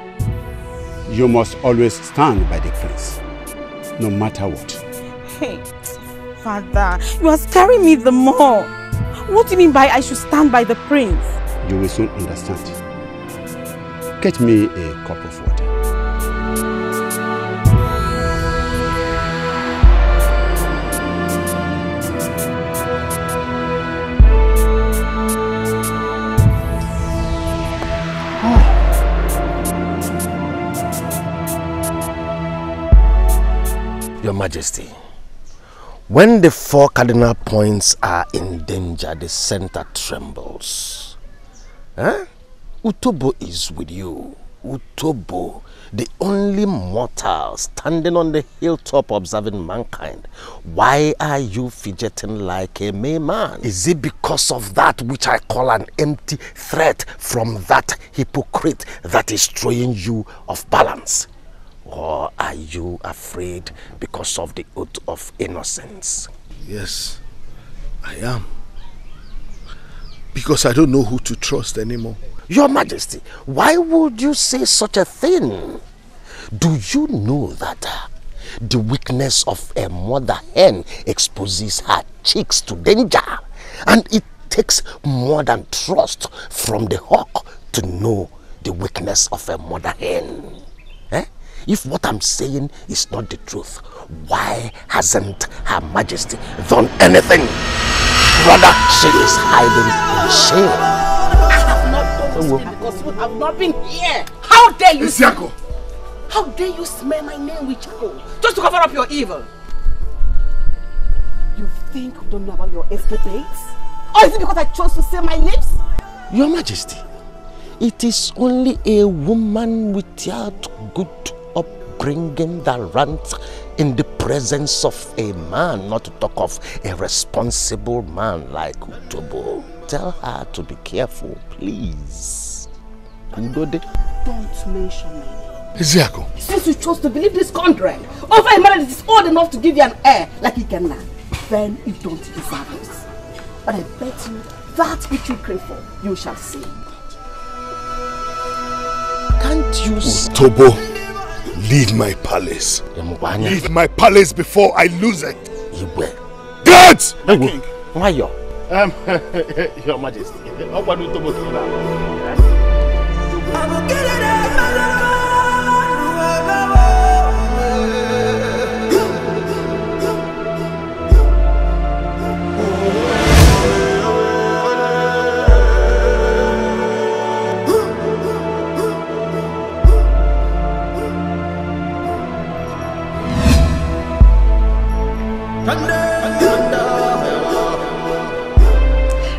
You must always stand by the prince, no matter what. Hey, Father, you are scaring me the more. What do you mean by I should stand by the prince? You will soon understand. Get me a cup of water. Your Majesty, when the 4 cardinal points are in danger, the center trembles. Utobo is with you. Utobo, the only mortal standing on the hilltop observing mankind. Why are you fidgeting like a Mayman? Is it because of that which I call an empty threat from that hypocrite that is throwing you off balance? Or are you afraid because of the oath of innocence? Yes, I am. Because I don't know who to trust anymore. Your Majesty, why would you say such a thing? Do you know that the weakness of a mother hen exposes her chicks to danger? And it takes more than trust from the hawk to know the weakness of a mother hen. If what I'm saying is not the truth, why hasn't Her Majesty done anything? Rather, she is hiding in shame. I have not done this because you have not been here. How dare you? Isiako! How dare you smear my name with charcoal just to cover up your evil? You think I don't know about your escapades? Or is it because I chose to say my lips? Your Majesty, It is only a woman without good upbringing that runs in the presence of a man, not to talk of a responsible man like Utobo. Tell her to be careful, please. Ndode. Don't mention my name. Ezeaku. Since you chose to believe this contract, over a man that is old enough to give you an heir like he can now, then you don't deserve this. But I bet you that which you crave for, you shall see. Can't you see? Utobo, leave my palace. Leave my palace before I lose it. You will. Guards! King. Why you? Your Majesty.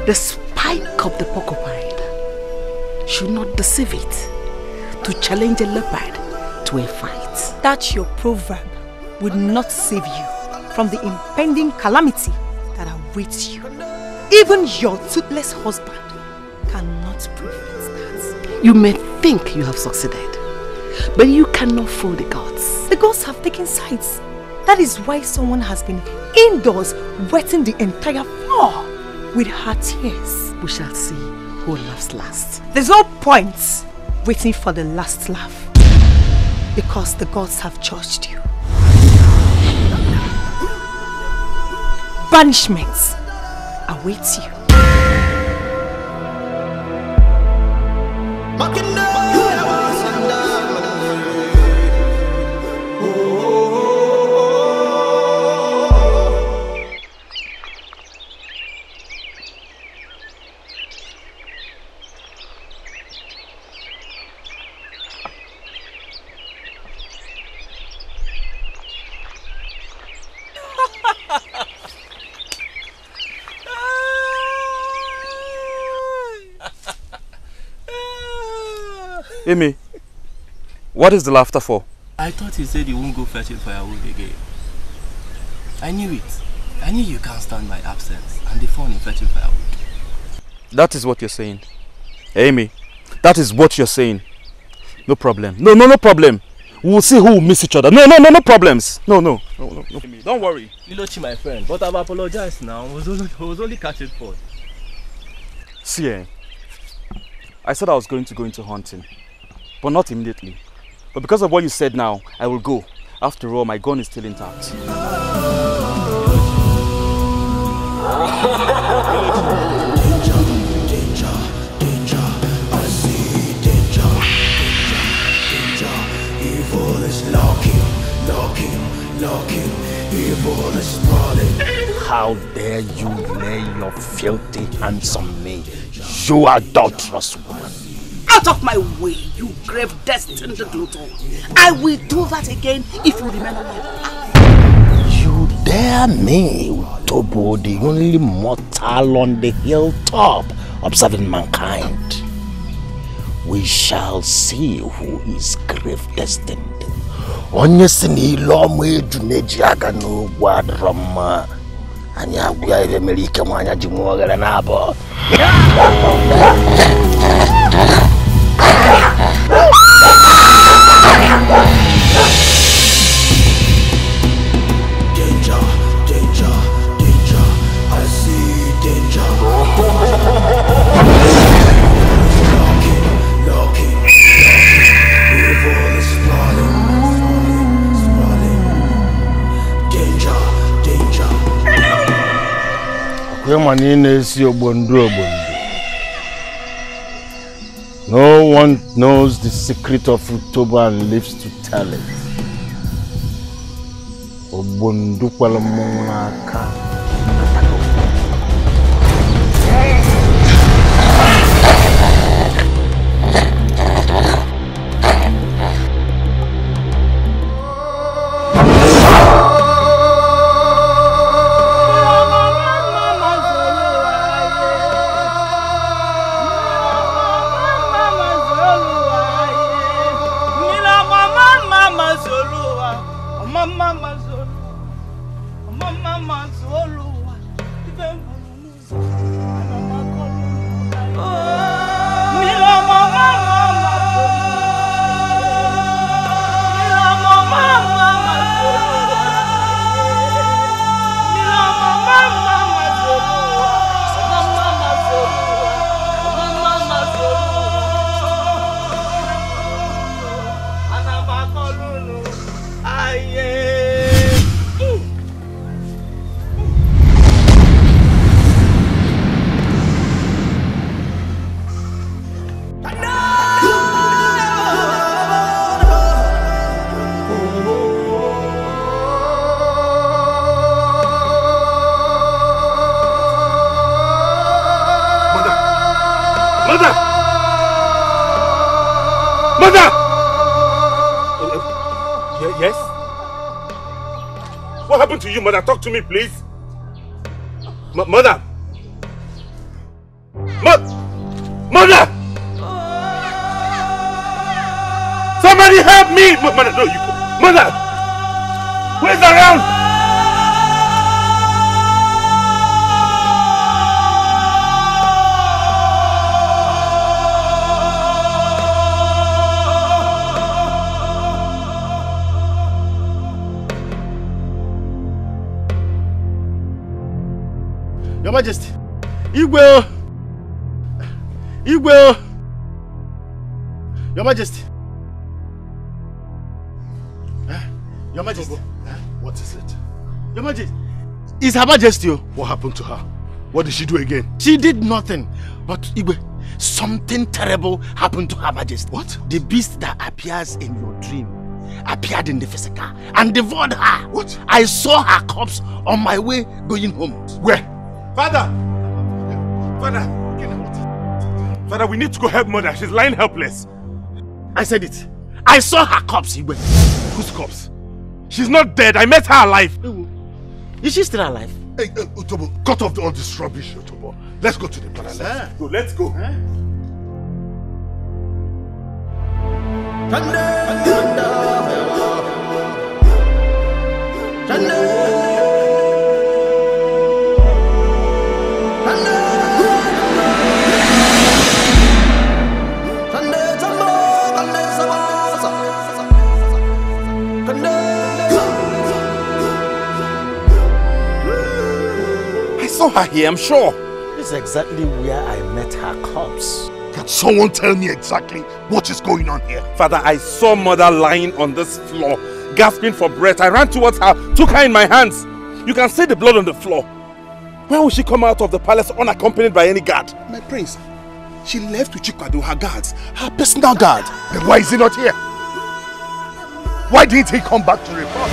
The spike of the porcupine should not deceive it to challenge a leopard to a fight. That your proverb would not save you from the impending calamity that awaits you. Even your toothless husband cannot prevent that. You may think you have succeeded, but you cannot fool the gods. The gods have taken sides. That is why someone has been indoors wetting the entire floor with her tears. We shall see who laughs last. There's no point waiting for the last laugh, because the gods have judged you. Banishment awaits you. Amy, what is the laughter for? I thought you said you won't go fetching firewood again. I knew it. I knew you can't stand my absence and the fun in fetching firewood. That is what you're saying. Amy, that is what you're saying. No problem. No problem. We'll see who will miss each other. No problems. No. Don't worry. Lilochi, my friend, but I've apologized now. I was only catching fun. See, I said I was going to go into hunting, but not immediately. But because of what you said now, I will go. After all, my gun is still intact. Evil is knocking, evil is sprawling. How dare you lay your filthy hands on me, you adulterous woman? Out of my way, you grave destined glutton. I will do that again if you remain alive. You dare me, Utobo, the only mortal on the hilltop, observing mankind. We shall see who is grave destined. Onye sinilo mweju nejiaga no guadroma. Anya buya eve melike mwanya jimuogere nabo. Danger, I see danger. Knocking, evil is sprawling. Danger. No one knows the secret of Utobo and lives to tell it. Obondu kwala monaka. Mother! Mother! Yes? What happened to you, Mother? Talk to me, please. Mother! Mother! Somebody help me! Mother, no, you go. Mother! Where's around? Your Majesty. Igwe. Igwe. Your Majesty. Your Majesty. What is it? Your Majesty. It's Her Majesty. What happened to her? What did she do again? She did nothing. But Igwe, something terrible happened to Her Majesty. What? The beast that appears in your dream appeared in the physical and devoured her. What? I saw her corpse on my way going home. Where? Father! Father, we need to go help Mother. She's lying helpless. I said it. I saw her corpse, Igwe. Whose corpse? She's not dead. I met her alive. Is she still alive? Hey, Utobo, cut off all this rubbish, Utobo. Let's go to the palace. Let's go. I saw her here, I'm sure. This is exactly where I met her corpse. Can someone tell me exactly what is going on here? Father, I saw Mother lying on this floor, gasping for breath. I ran towards her, took her in my hands. You can see the blood on the floor. Where will she come out of the palace unaccompanied by any guard? My prince, she left with Chikwado, her guards, her personal guard. Then why is he not here? Why didn't he come back to report?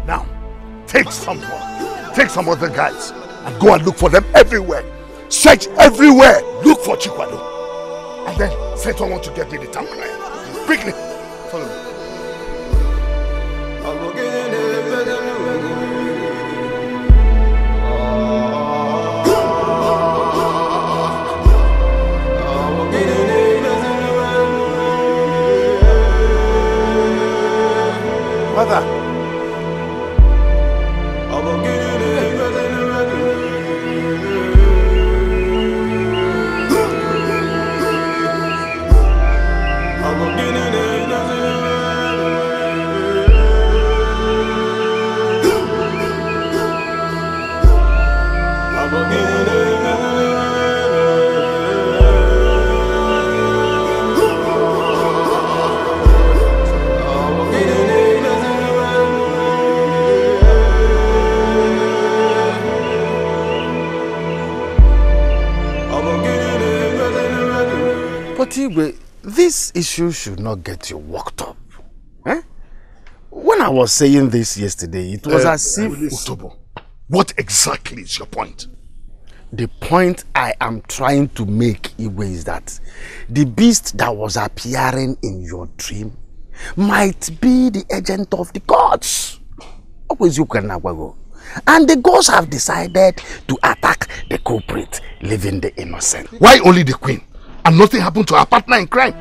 Now, take some other guys and go and look for them everywhere. Search everywhere. Look for Chikwado. And then send someone to get me the town crier. Quickly. Follow me. Mother. This issue should not get you worked up. Eh? When I was saying this yesterday, it was as if... Utobo, what exactly is your point? The point I am trying to make, Igwe, is that the beast that was appearing in your dream might be the agent of the gods. And the gods have decided to attack the culprit, leaving the innocent. Why only the queen? And nothing happened to her partner in crime?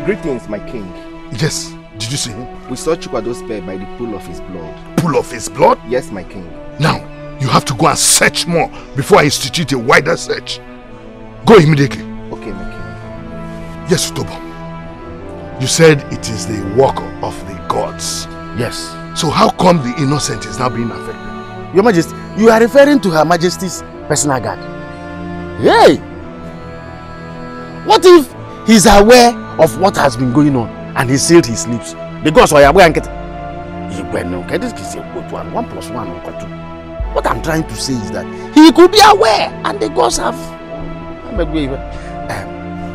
Greetings, my king. Yes. Did you see him? We saw Chukwado's spear by the pool of his blood. Pool of his blood? Yes, my king. Now, you have to go and search more before I institute a wider search. Go immediately. Okay, my king. Yes, Utobo. You said it is the work of the gods. Yes. So how come the innocent is now being affected? Your Majesty, you are referring to Her Majesty's personal guard. Hey! What if he's aware of what has been going on and he sealed his lips? The gods are aware and get... 1 + 1 = 2. What I'm trying to say is that he could be aware and the gods have...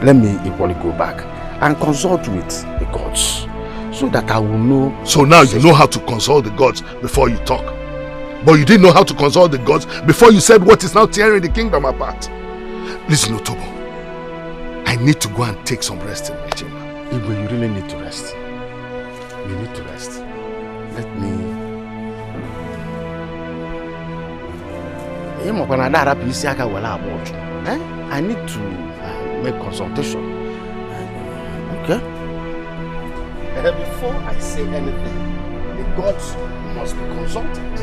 let me equally go back and consult with the gods so that I will know... So now you know how to consult the gods before you talk. But you didn't know how to consult the gods before you said what is now tearing the kingdom apart. Listen, Otobo. I need to go and take some rest in my chamber. Igwe, you really need to rest. You need to rest. Let me... I need to make consultation. Okay? Before I say anything, the gods must be consulted.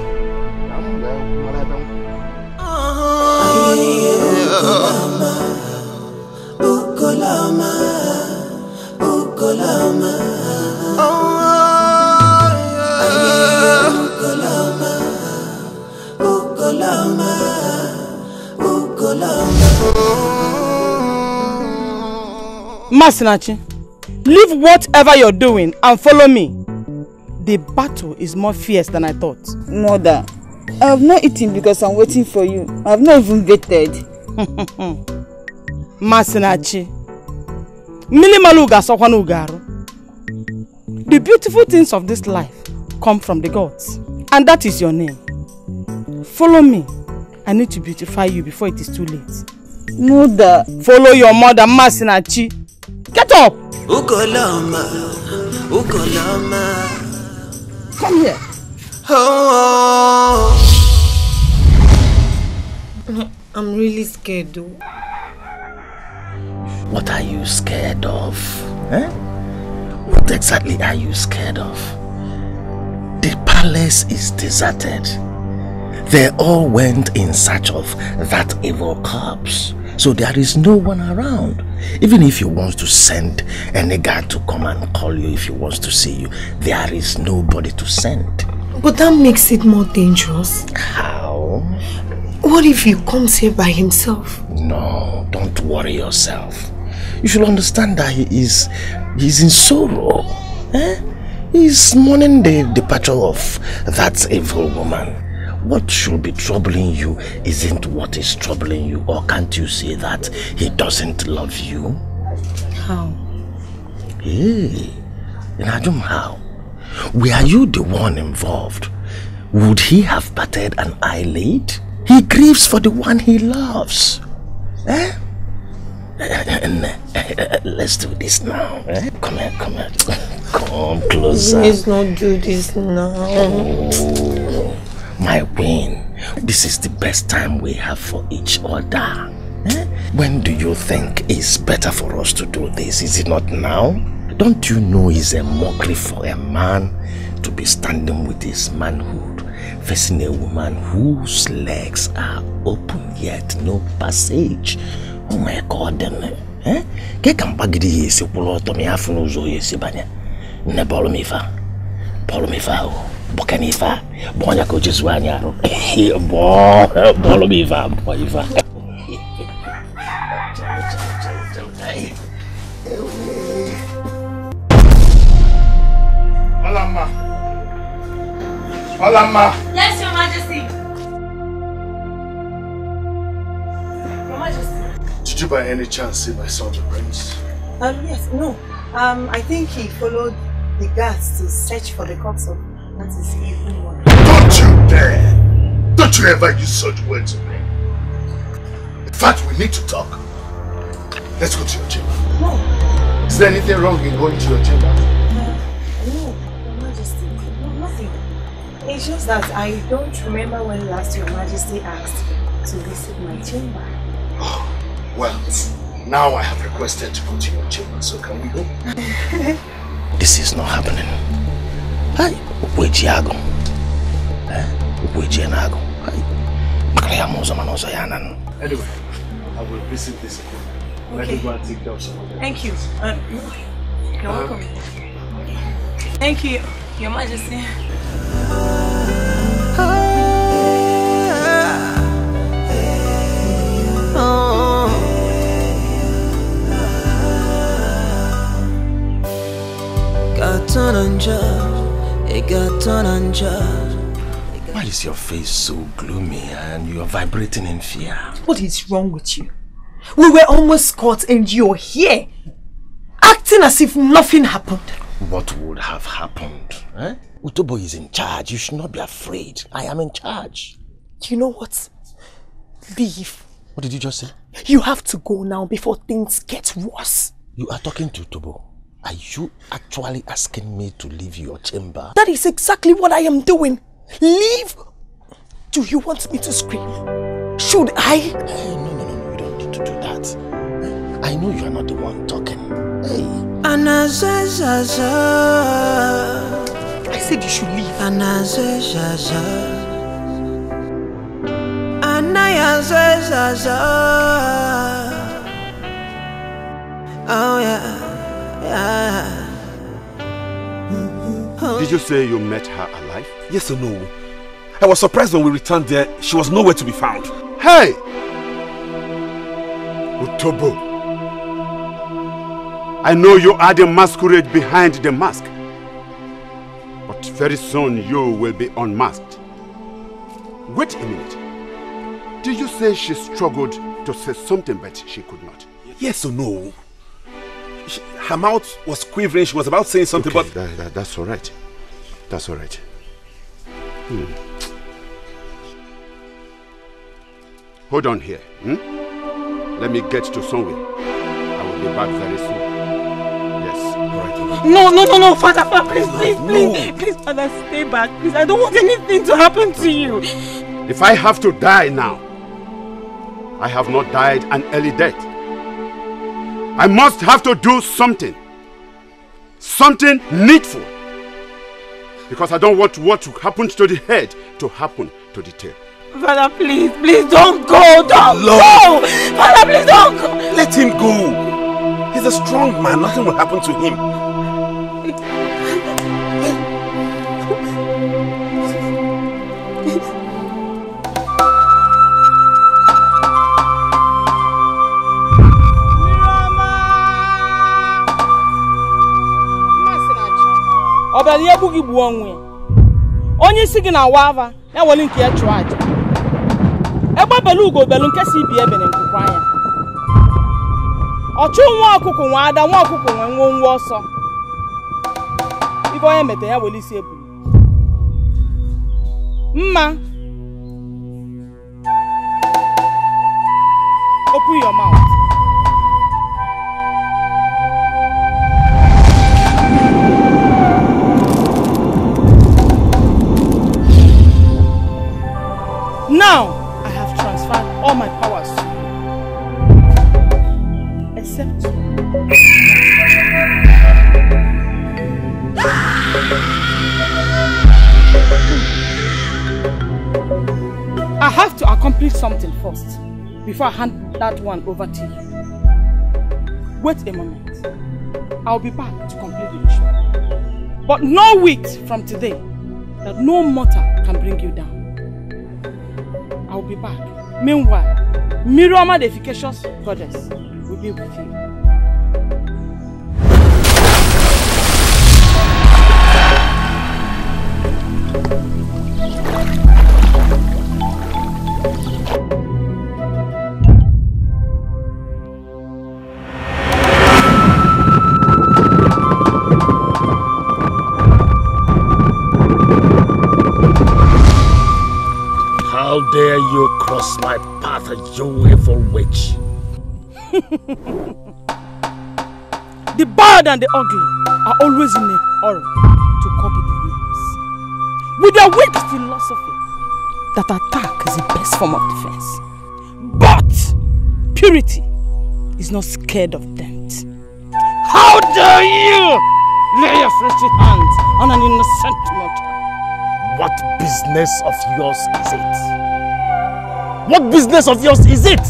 Ukolama, Ukolama, Ukolama, Ukolama. Masinachi, leave whatever you're doing and follow me. The battle is more fierce than I thought. Mother, I have not eaten because I'm waiting for you. I have not even waited. Masinachi, the beautiful things of this life come from the gods, and that is your name. Follow me. I need to beautify you before it is too late. Mother, follow your mother, Masinachi. Get up. Ukolama, Ukolama. Come here. Oh. I'm really scared though. What are you scared of? Eh? What exactly are you scared of? The palace is deserted. They all went in search of that evil corpse. So there is no one around. Even if you want to send any guard to come and call you if he wants to see you, there is nobody to send. But that makes it more dangerous. How? What if he comes here by himself? No, don't worry yourself. You should understand that he's in sorrow. Eh? He's mourning the departure of that evil woman. What should be troubling you isn't what is troubling you. Or can't you see that he doesn't love you? How? Hey, Najum, how? Were you the one involved? Would he have batted an eyelid? He grieves for the one he loves. Eh? Let's do this now. Eh? Come here, come here. Come closer. Let's not do this now. Oh, my queen, this is the best time we have for each other. Eh? When do you think is better for us to do this? Is it not now? Don't you know it's a mockery for a man to be standing with his manhood, facing a woman whose legs are open yet no passage? Oh my God, then, eh? Ke kampagidi yesi pulo to me afunu zo yesi banya. Ne bolo mi fa o. Bokani fa. Bonya ko Jesu anyaro. Bolo mi fa, boy fa. Olama. Olama. Yes, Your Majesty. Your Majesty. Did you by any chance see my son, the prince? Yes, no. I think he followed the guards to search for the corpse of that is evil one. Don't you dare! Don't you ever use such words with me. In fact, we need to talk. Let's go to your chamber. No. Is there anything wrong in going to your chamber? No, Your Majesty. No, nothing. It's just that I don't remember when last Your Majesty asked to visit my chamber. Oh, well, now I have requested to go to your chamber, so can we go? This is not happening. Hi, Uwejiago. Uwejianago. Anyway, I will visit this again. Let me go and take care of some of them. Thank you. You're welcome. Thank you, Your Majesty. Why is your face so gloomy and you're vibrating in fear? What is wrong with you? We were almost caught and you're here, acting as if nothing happened. What would have happened? Eh? Utobo is in charge. You should not be afraid. I am in charge. You know what? Leave. What did you just say? You have to go now before things get worse. You are talking to Utobo. Are you actually asking me to leave your chamber? That is exactly what I am doing. Leave. Do you want me to scream? Should I? Hey, no. You don't need to do that. I know you are not the one talking. Hey. I said you should leave. Oh yeah. Did you say you met her alive? Yes or no? I was surprised when we returned there. She was nowhere to be found. Hey! Utobo. I know you are the masquerade behind the mask. But very soon you will be unmasked. Wait a minute. Did you say she struggled to say something but she could not? Yes or no? Her mouth was quivering. She was about saying something, okay, but... That's all right. That's all right. Hold on here. Let me get to somewhere. I will be back very soon. Yes, right. No, Father, please, Father, stay back. Please, I don't want anything to happen to you. If I have to die now, I have not died an early death. I must have to do something. Something needful. Because I don't want what happened to the head to happen to the tail. Father, please don't go. Don't go. Father, please don't go. Let him go. He's a strong man. Nothing will happen to him. Obali ebugi bu onwe. Onye isi gị na wava, ya wole nke ya chụọ aja. Egbe belu ugo belu nke si bi ebe nkukwa anya. Ọchụ nwa ọkụkụ nwa ada nwa ọkụkụ nwe nwa ọsọ. Ibe onye mete ya wole isi ebu. Mma. Open your mouth. Now, I have transferred all my powers to you. Except I have to accomplish something first before I hand that one over to you. Wait a moment. I'll be back to complete the ritual. But know it from today that no mortal can bring you down. I'll be back. Meanwhile, Mirioma the efficacious goddess will be with you. How dare you cross my path, you evil witch? The bad and the ugly are always in a hurry to copy the names. With their weak philosophy that attack is the best form of defense. But purity is not scared of death. How dare you lay your fleshy hands on an innocent mortal? What business of yours is it? What business of yours is it?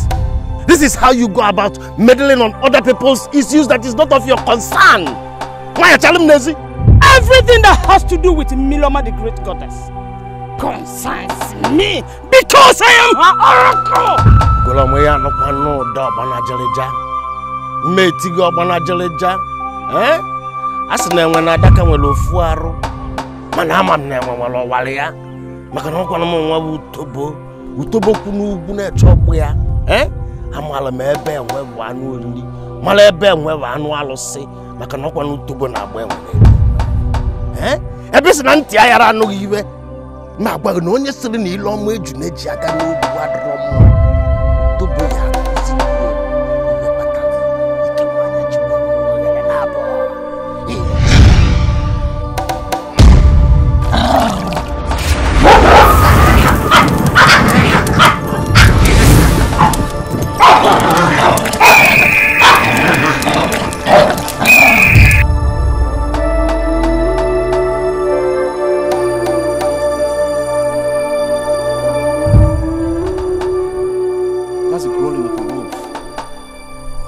This is how you go about meddling on other people's issues that is not of your concern. Why are you telling me? Everything that has to do with Miloma the great goddess concerns me because I am her oracle. Golamoya no kwano da banajeleja. Metigo banajeleja. Asina enwe adaka nwele ofu arụ. Mana ama m na enwe nwele ọwale ya. Maka na ọkwa na m nwa bụ Utobo kwunu ugwu na-eche ọkpụ ya. Amala m ebe enwe bụ anụ oriri. Mala ebe enwe bụ anụ alụsị. Maka na ọkwa na Utobo na-agba enwe. Ebisi na nti ayara anụghị iwe. Ma agwa na onye sịrị na ile ọma eju na-eji aka n'obu adịrọ mma. Tobo ya isi iwe bata ike nwanya chukwu oghere na-abụ.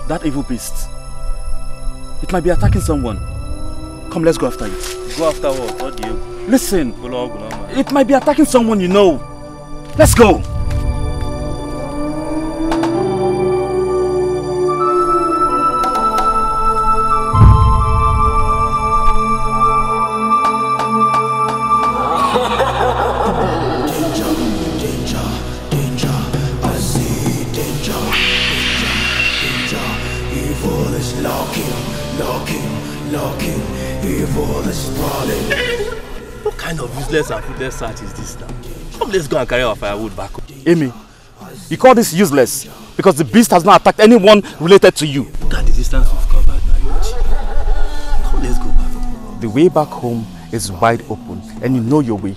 That evil beast. It might be attacking someone. Come, let's go after it. Go after what? What do you? Listen. It might be attacking someone you know. Let's go. What kind of useless and fruitless search is this now? Come, let's go and carry our firewood back home. Amy, you call this useless because the beast has not attacked anyone related to you. Look at the distance we've covered now, Yochi. Come, let's go back home. The way back home is wide open and you know your way.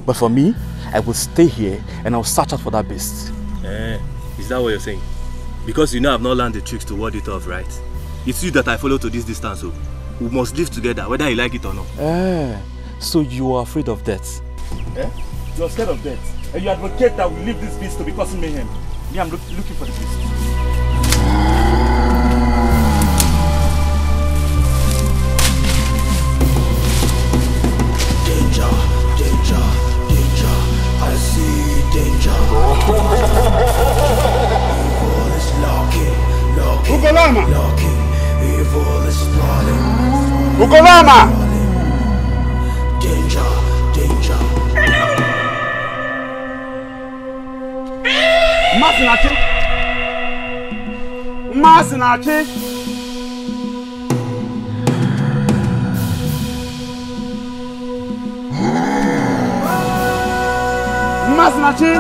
But for me, I will stay here and I'll search out for that beast. Is that what you're saying? Because you know I've not learned the tricks to ward it off, right? It's you that I follow to this distance, so we must live together, whether you like it or not. So you are afraid of death? You're scared of death, and you advocate that we leave this beast to be causing mayhem. Me, I'm looking for the beast. Danger, danger, danger, I see danger. Evil is lurking, lurking, evil is sprawling. Ukolama! Danger, danger. Masinachi! Masinachi! Masinachi!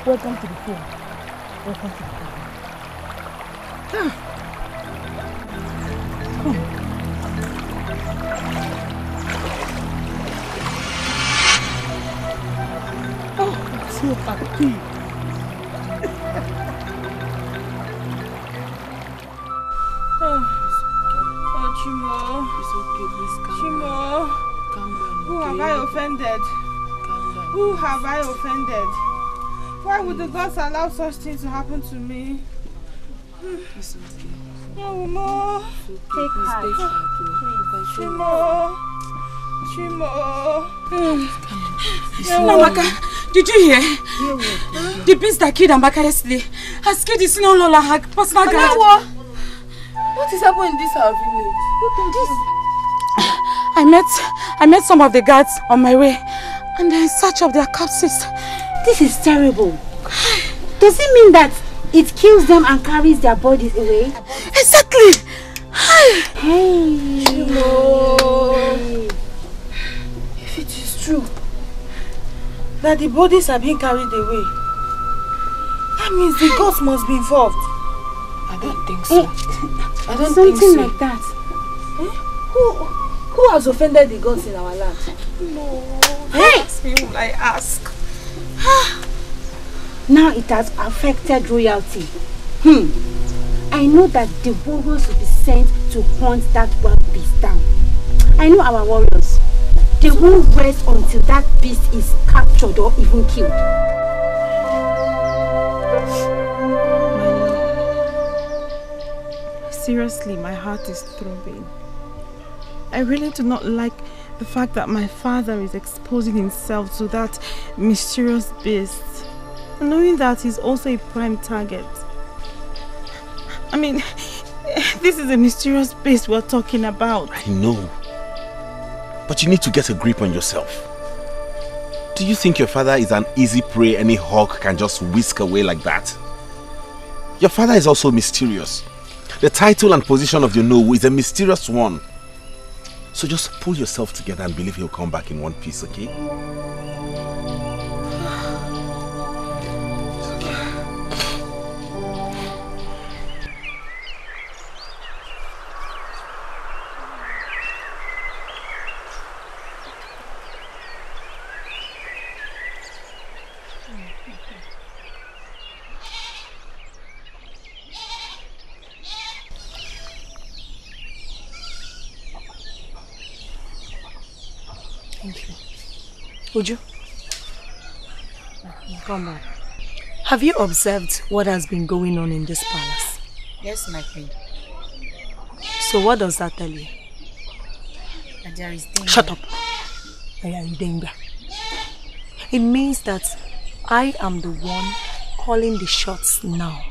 Welcome to the phone. Welcome to the phone. Come. Oh, I'm so happy. Chimo. It's okay, please calm Chimo. Calm down. Who have I offended? Who have I offended? Why would the gods allow such things to happen to me? It's okay. Chimo. Take heart. Chimo. Amaka, did you hear? The beast that killed Amaka yesterday has killed his senior Lola, her personal guard. What is happening in this our village? I met some of the guards on my way, and they're in search of their corpses. This is terrible. Does it mean that it kills them and carries their bodies away? Exactly. Hey. If it is true that the bodies are being carried away, that means the gods must be involved. I don't think so. I don't think so. Something like that. Who has offended the gods in our land? No. Hey! Ask me, will I ask? Now it has affected royalty. I know that the warriors will be sent to hunt that wild beast down. I know our warriors. They won't rest until that beast is captured or even killed. Seriously, my heart is throbbing. I really do not like the fact that my father is exposing himself to that mysterious beast, knowing that he's also a prime target. I mean, this is a mysterious beast we're talking about. I know. But you need to get a grip on yourself. Do you think your father is an easy prey any hawk can just whisk away like that? Your father is also mysterious. The title and position of your Nowu is a mysterious one. So just pull yourself together and believe he'll come back in one piece, okay? Uju, come back. Have you observed what has been going on in this palace? Yes, my queen. So what does that tell you? That there is danger. Shut up. I am danger. It means that I am the one calling the shots now.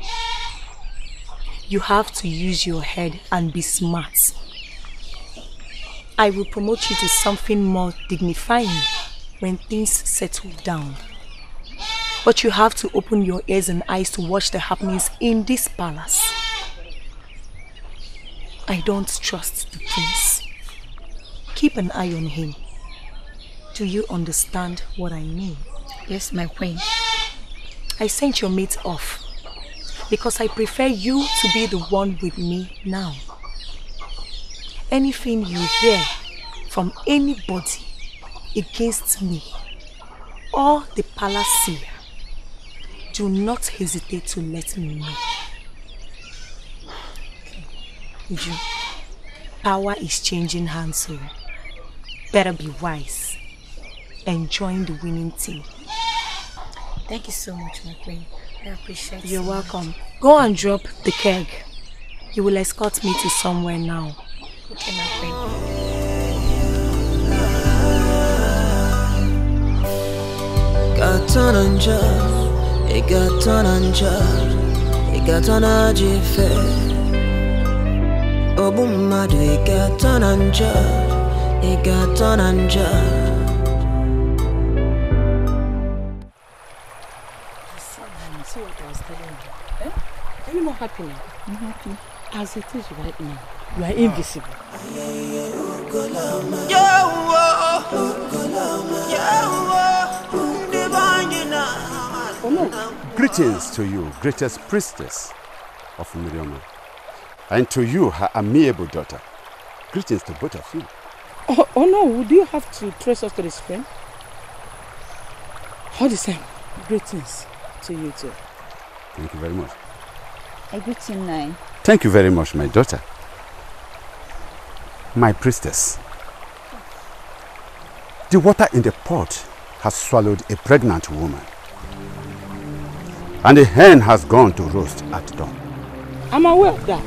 You have to use your head and be smart. I will promote you to something more dignifying when things settle down. But you have to open your ears and eyes to watch the happenings in this palace. I don't trust the prince. Keep an eye on him. Do you understand what I mean? Yes, my queen. I sent your mate off because I prefer you to be the one with me now. Anything you hear from anybody against me or the palace seer, do not hesitate to let me know. Uju, power is changing hands, so better be wise and join the winning team. Thank you so much, my queen. I appreciate it. You're welcome. Go and drop the keg. You will escort me to somewhere now. Okay, my queen. Gatonanja, Gatonanja, Gatonaji fe. Obumadu, Gatonanja, Gatonanja. See what I was telling you. Eh? Are you not happy now? I'm happy. As it is right now, you are invisible. Oh no. Greetings to you, greatest priestess of Mirioma, and to you, her amiable daughter. Greetings to both of you. Oh no, do you have to trace us to the spring? All the same, greetings to you too. Thank you very much. I greet you, Nai. Thank you very much, my daughter. My priestess. The water in the pot has swallowed a pregnant woman. And the hen has gone to roast at dawn. I'm aware of that.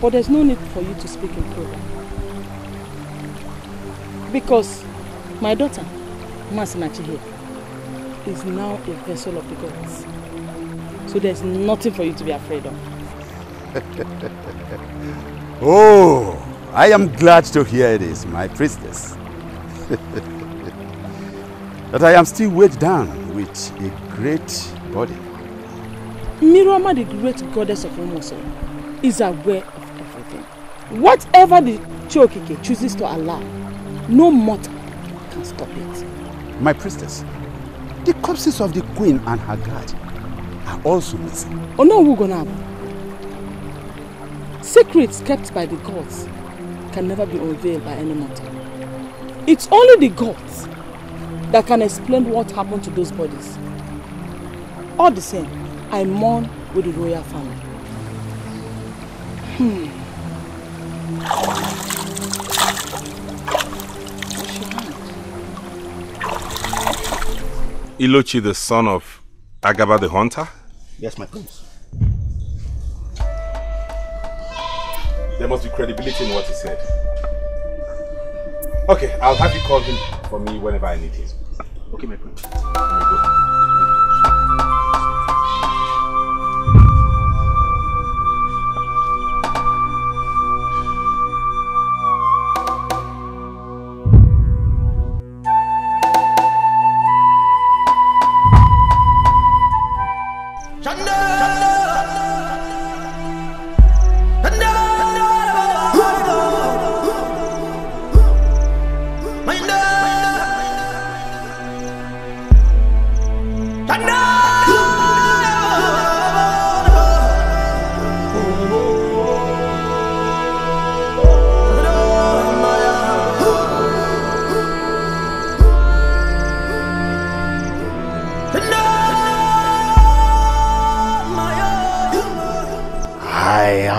But there's no need for you to speak in proverb. Because my daughter, Masinachi here, is now a vessel of the gods. So there's nothing for you to be afraid of. Oh, I am glad to hear this, my priestess. That I am still weighed down with a great body. Miroma, the great goddess of Omoso, is aware of everything. Whatever the Chokike chooses to allow, no mortal can stop it. My priestess, the corpses of the queen and her guard are also missing. Oh no, Wugonab. Secrets kept by the gods can never be unveiled by any mortal. It's only the gods that can explain what happened to those bodies. All the same, I mourn with the royal family. Ilochi, the son of Agaba the hunter? Yes, my prince. There must be credibility in what he said. Okay, I'll have you call him for me whenever I need him. Okay, my prince.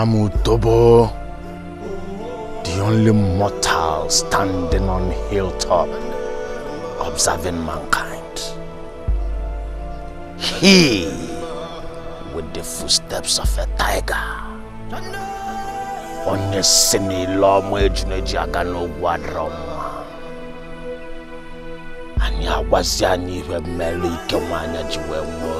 Utobo, the only mortal standing on hilltop observing mankind. He with the footsteps of a tiger. Onye sini lomo ejuneji aga no gwadroma. Anya wazi ani we meli ike wanya jiwe wo.